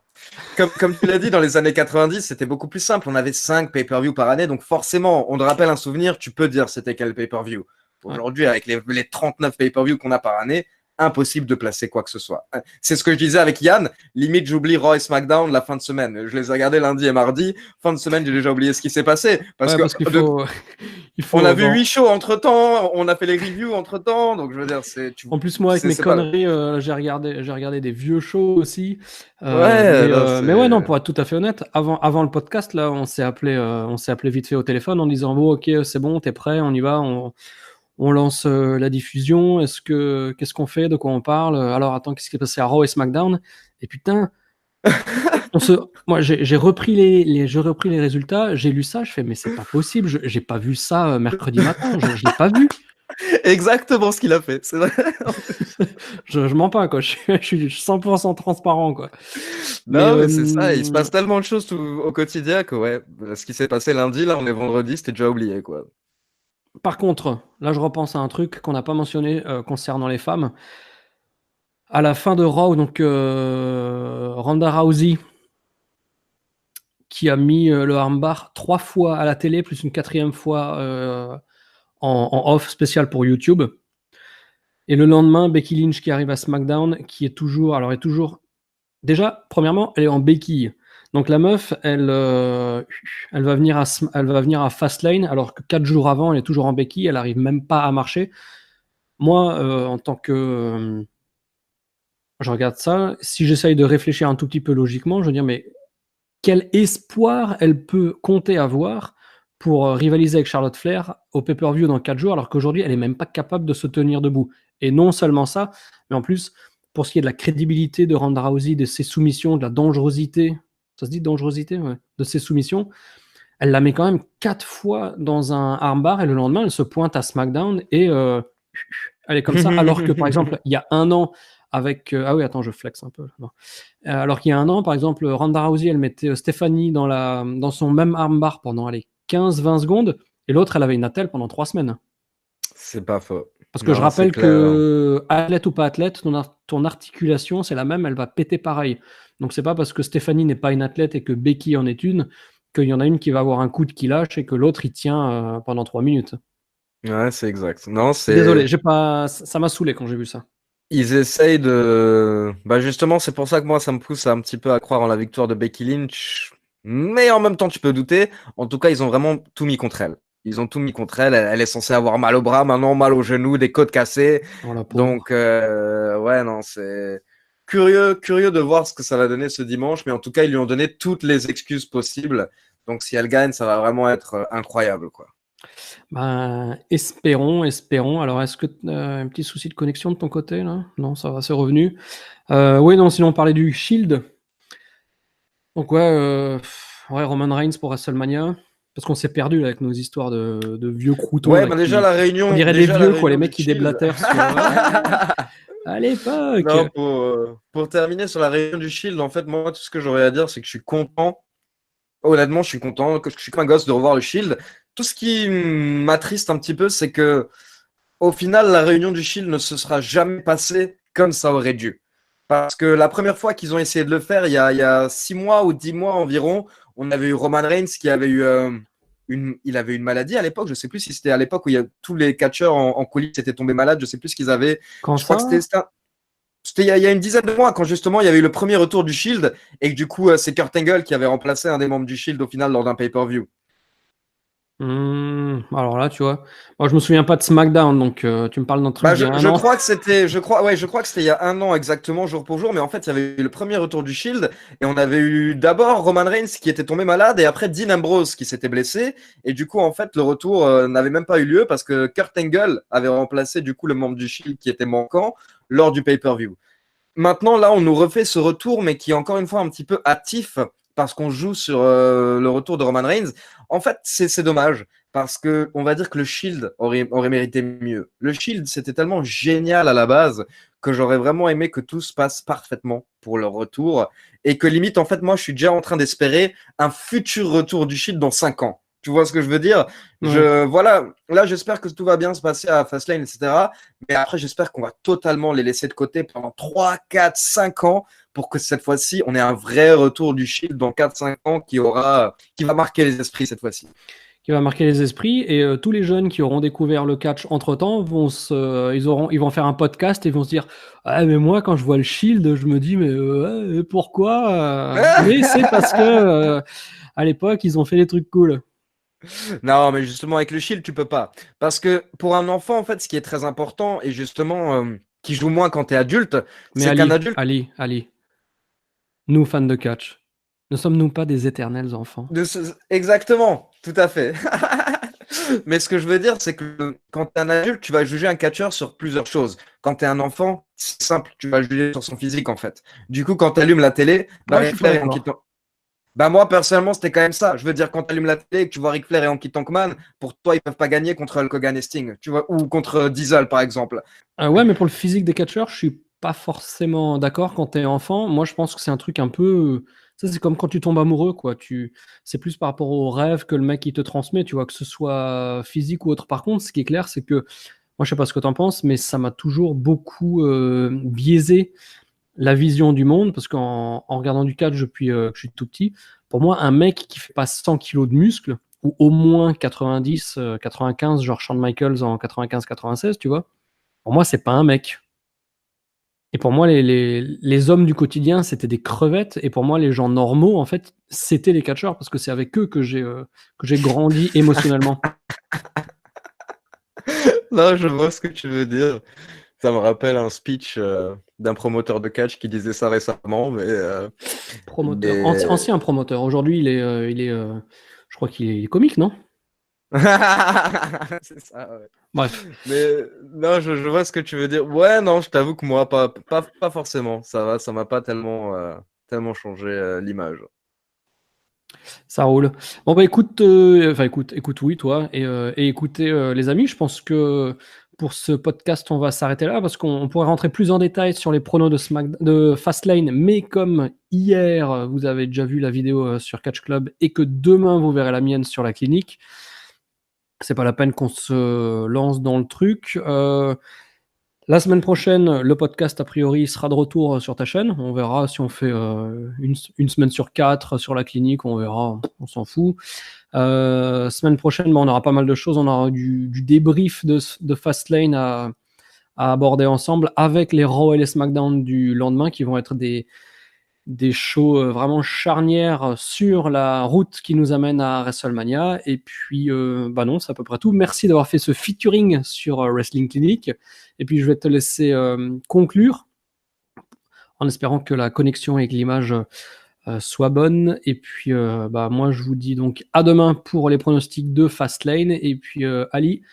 Comme tu l'as dit, dans les années 90, c'était beaucoup plus simple. On avait 5 pay-per-view par année. Donc forcément, on te rappelle un souvenir, tu peux dire c'était quel pay-per-view. Ouais. Aujourd'hui, avec les 39 pay-per-view qu'on a par année, impossible de placer quoi que ce soit. C'est ce que je disais avec Yann. Limite, j'oublie Raw et SmackDown la fin de semaine. Je les ai regardés lundi et mardi. Fin de semaine, j'ai déjà oublié ce qui s'est passé. Parce Ouais, que parce qu'il faut, il on a faut vu 8 shows entre-temps. On a fait les reviews entre-temps. Donc, je veux dire, En plus, moi, avec mes c'est pas... conneries, j'ai regardé des vieux shows aussi. Ouais, non, Mais ouais, non, c'est... pour être tout à fait honnête, avant le podcast, là, on s'est appelé vite fait au téléphone en disant, bon, ok, c'est bon, t'es prêt, on y va, on lance la diffusion. Qu'est-ce qu'on fait, de quoi on parle? Alors, attends, qu'est-ce qui est passé à Raw et SmackDown? Et putain, moi, j'ai repris les résultats, j'ai lu ça, je fais, mais c'est pas possible, j'ai pas vu ça mercredi matin, je l'ai pas vu. exactement ce qu'il a fait. C'est vrai. Je mens pas, quoi. Je suis 100% transparent, quoi. Mais Non, mais c'est ça, il se passe tellement de choses au quotidien que ouais, ce qui s'est passé lundi, là, on est vendredi, c'était déjà oublié, quoi. par contre, là, je repense à un truc qu'on n'a pas mentionné concernant les femmes. À la fin de Raw, donc Ronda Rousey, qui a mis le armbar 3 fois à la télé, plus une 4e fois en off spécial pour YouTube. Et le lendemain, Becky Lynch qui arrive à SmackDown, qui est toujours, alors est toujours, déjà, premièrement, elle est en béquille. Donc la meuf, elle va venir à Fastlane, alors que 4 jours avant, elle est toujours en béquille, elle arrive même pas à marcher. Moi, en tant que je regarde ça, si j'essaye de réfléchir un tout petit peu logiquement, je veux dire, mais quel espoir elle peut compter avoir pour rivaliser avec Charlotte Flair au pay-per-view dans 4 jours, alors qu'aujourd'hui, elle est même pas capable de se tenir debout. Et non seulement ça, mais en plus, pour ce qui est de la crédibilité de Ronda Rousey, de ses soumissions, de la dangerosité, ça se dit dangerosité, ouais, de ses soumissions, elle la met quand même 4 fois dans un armbar et le lendemain, elle se pointe à SmackDown et elle est comme ça. Alors que, par exemple, il y a un an, avec. Ah oui, attends, je flex un peu. Non. Alors qu'il y a un an, par exemple, Ronda Rousey, elle mettait Stéphanie dans son même armbar pendant les 15-20 secondes et l'autre, elle avait une attelle pendant 3 semaines. C'est pas faux. Parce que je Non, c'est rappelle clair. que, athlète ou pas athlète, ton articulation, c'est la même, elle va péter pareil. Donc, c'est pas parce que Stéphanie n'est pas une athlète et que Becky en est une, qu'il y en a une qui va avoir un coude qui lâche et que l'autre, il tient pendant 3 minutes. Ouais, c'est exact. Non, Désolé, c'est... ça m'a saoulé quand j'ai vu ça. Ils essayent de... Bah justement, c'est pour ça que moi, ça me pousse un petit peu à croire en la victoire de Becky Lynch. Mais en même temps, tu peux douter. En tout cas, ils ont vraiment tout mis contre elle. Ils ont tout mis contre elle. Elle est censée avoir mal au bras, maintenant mal au genou, des côtes cassées. Oh, la pauvre. Donc, ouais, non, c'est curieux de voir ce que ça va donner ce dimanche. Mais en tout cas, ils lui ont donné toutes les excuses possibles. Donc, si elle gagne, ça va vraiment être incroyable, quoi. Ben, espérons. Alors, est-ce que un petit souci de connexion de ton côté là? Non, ça va, c'est revenu. Oui, non, sinon on parlait du Shield. Donc ouais, ouais, Roman Reigns pour WrestleMania. Parce qu'on s'est perdu là, avec nos histoires de vieux croutons Ouais, là bah déjà la on réunion, dirait des déjà la vieux quoi, les réunion mecs du qui Shield. déblatèrent sur à l'époque. Non, pour terminer sur la réunion du Shield, en fait, moi, tout ce que j'aurais à dire, c'est que je suis content. Honnêtement, je suis content, que je suis comme un gosse de revoir le Shield. Tout ce qui m'attriste un petit peu, c'est que au final, la réunion du Shield ne se sera jamais passée comme ça aurait dû. Parce que la première fois qu'ils ont essayé de le faire, il y a 6 mois ou 10 mois environ, on avait eu Roman Reigns qui avait eu il avait une maladie à l'époque. Je sais plus si c'était à l'époque où tous les catcheurs en coulisses étaient tombés malades. Je sais plus ce qu'ils avaient. Quand Je crois que ça? c'était il y a une dizaine de mois quand justement il y avait eu le premier retour du Shield et que du coup c'est Kurt Angle qui avait remplacé un des membres du Shield au final lors d'un pay-per-view. Alors là, tu vois, moi je me souviens pas de SmackDown, donc tu me parles d'un truc Bah, d'il y a un je an. crois que c'était, je crois que c'était il y a un an exactement, jour pour jour. Mais en fait, il y avait eu le premier retour du Shield et on avait eu d'abord Roman Reigns qui était tombé malade et après Dean Ambrose qui s'était blessé. Et du coup, en fait, le retour n'avait même pas eu lieu parce que Kurt Angle avait remplacé du coup le membre du Shield qui était manquant lors du pay-per-view. Maintenant, là, on nous refait ce retour, mais qui est encore une fois un petit peu hâtif parce qu'on joue sur le retour de Roman Reigns. En fait, c'est dommage parce que on va dire que le Shield aurait mérité mieux. Le Shield, c'était tellement génial à la base que j'aurais vraiment aimé que tout se passe parfaitement pour leur retour et que limite, en fait, moi, je suis déjà en train d'espérer un futur retour du Shield dans 5 ans. Tu vois ce que je veux dire? Ouais. Voilà, là, j'espère que tout va bien se passer à Fastlane, etc. Mais après, j'espère qu'on va totalement les laisser de côté pendant 3, 4, 5 ans pour que cette fois-ci, on ait un vrai retour du Shield dans 4, 5 ans qui va marquer les esprits cette fois-ci. Qui va marquer les esprits et tous les jeunes qui auront découvert le catch entre-temps ils vont faire un podcast et vont se dire ah mais moi quand je vois le Shield je me dis mais pourquoi mais c'est parce que à l'époque ils ont fait des trucs cool. Non, mais justement, avec le Shield, tu peux pas. Parce que pour un enfant, en fait, ce qui est très important, et justement, qui joue moins quand tu es adulte, Mais c'est qu'un adulte. Ali, nous fans de catch, ne sommes-nous pas des éternels enfants? Exactement, tout à fait. Mais ce que je veux dire, c'est que quand tu es un adulte, tu vas juger un catcheur sur plusieurs choses. Quand tu es un enfant, c'est simple, tu vas juger sur son physique, en fait. Du coup, quand tu allumes la télé, bah, Ouais, je Ric suis pas Flair et d'accord. Honky Tonk- Bah, moi, personnellement, c'était quand même ça. Je veux dire, quand tu allumes la télé et que tu vois Ric Flair et Honky Tonk Man, pour toi, ils peuvent pas gagner contre Hulk Hogan et Sting, tu vois, ou contre Diesel, par exemple. Ouais, mais pour le physique des catcheurs, je suis pas forcément d'accord quand t'es enfant. Moi, je pense que c'est un truc un peu. Ça, c'est comme quand tu tombes amoureux, quoi. C'est plus par rapport au rêve que le mec il te transmet, tu vois, que ce soit physique ou autre. Par contre, ce qui est clair, c'est que moi, je sais pas ce que t'en penses, mais ça m'a toujours beaucoup biaisé la vision du monde, parce qu'en regardant du catch depuis que je suis tout petit, pour moi, un mec qui fait pas 100 kilos de muscles, ou au moins 90, 95, genre Shawn Michaels en 95-96, tu vois, pour moi, c'est pas un mec. Et pour moi, les hommes du quotidien, c'était des crevettes. Et pour moi, les gens normaux, en fait, c'était les catcheurs parce que c'est avec eux que j'ai grandi émotionnellement. Non, je vois ce que tu veux dire. Ça me rappelle un speech d'un promoteur de catch qui disait ça récemment, Promoteur, mais... ancien promoteur. Aujourd'hui, je crois qu'il est comique, non? C'est ça, ouais. Bref, Mais non, je vois ce que tu veux dire. Ouais, non, je t'avoue que moi, pas forcément. Ça va, ça m'a pas tellement changé l'image. ça roule. Bon bah écoute, enfin écoute, oui toi, et écoutez les amis, je pense que pour ce podcast, on va s'arrêter là parce qu'on pourrait rentrer plus en détail sur les pronos de Fastlane, mais comme hier, vous avez déjà vu la vidéo sur Catch Club et que demain vous verrez la mienne sur la clinique, c'est pas la peine qu'on se lance dans le truc. La semaine prochaine, le podcast, a priori, sera de retour sur ta chaîne. On verra si on fait une semaine sur 4 sur la clinique, on verra, on s'en fout. Semaine prochaine, on aura pas mal de choses. On aura du débrief de Fastlane à aborder ensemble avec les Raw et les SmackDown du lendemain qui vont être des shows vraiment charnières sur la route qui nous amène à WrestleMania. Et puis, bah non, c'est à peu près tout. Merci d'avoir fait ce featuring sur Wrestling Clinic. Et puis, je vais te laisser conclure en espérant que la connexion avec l'image soit bonne. Et puis, bah, moi, je vous dis donc à demain pour les pronostics de Fastlane. Et puis, Ali,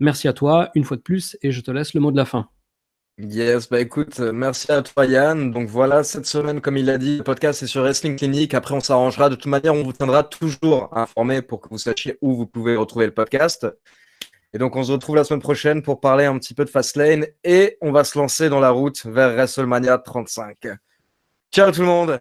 merci à toi une fois de plus et je te laisse le mot de la fin. Yes, bah écoute, merci à toi Yann. Donc voilà, cette semaine, comme il a dit, le podcast est sur Wrestling Clinic. Après, on s'arrangera. De toute manière, on vous tiendra toujours informé pour que vous sachiez où vous pouvez retrouver le podcast. Et donc, on se retrouve la semaine prochaine pour parler un petit peu de Fastlane et on va se lancer dans la route vers WrestleMania 35. Ciao tout le monde!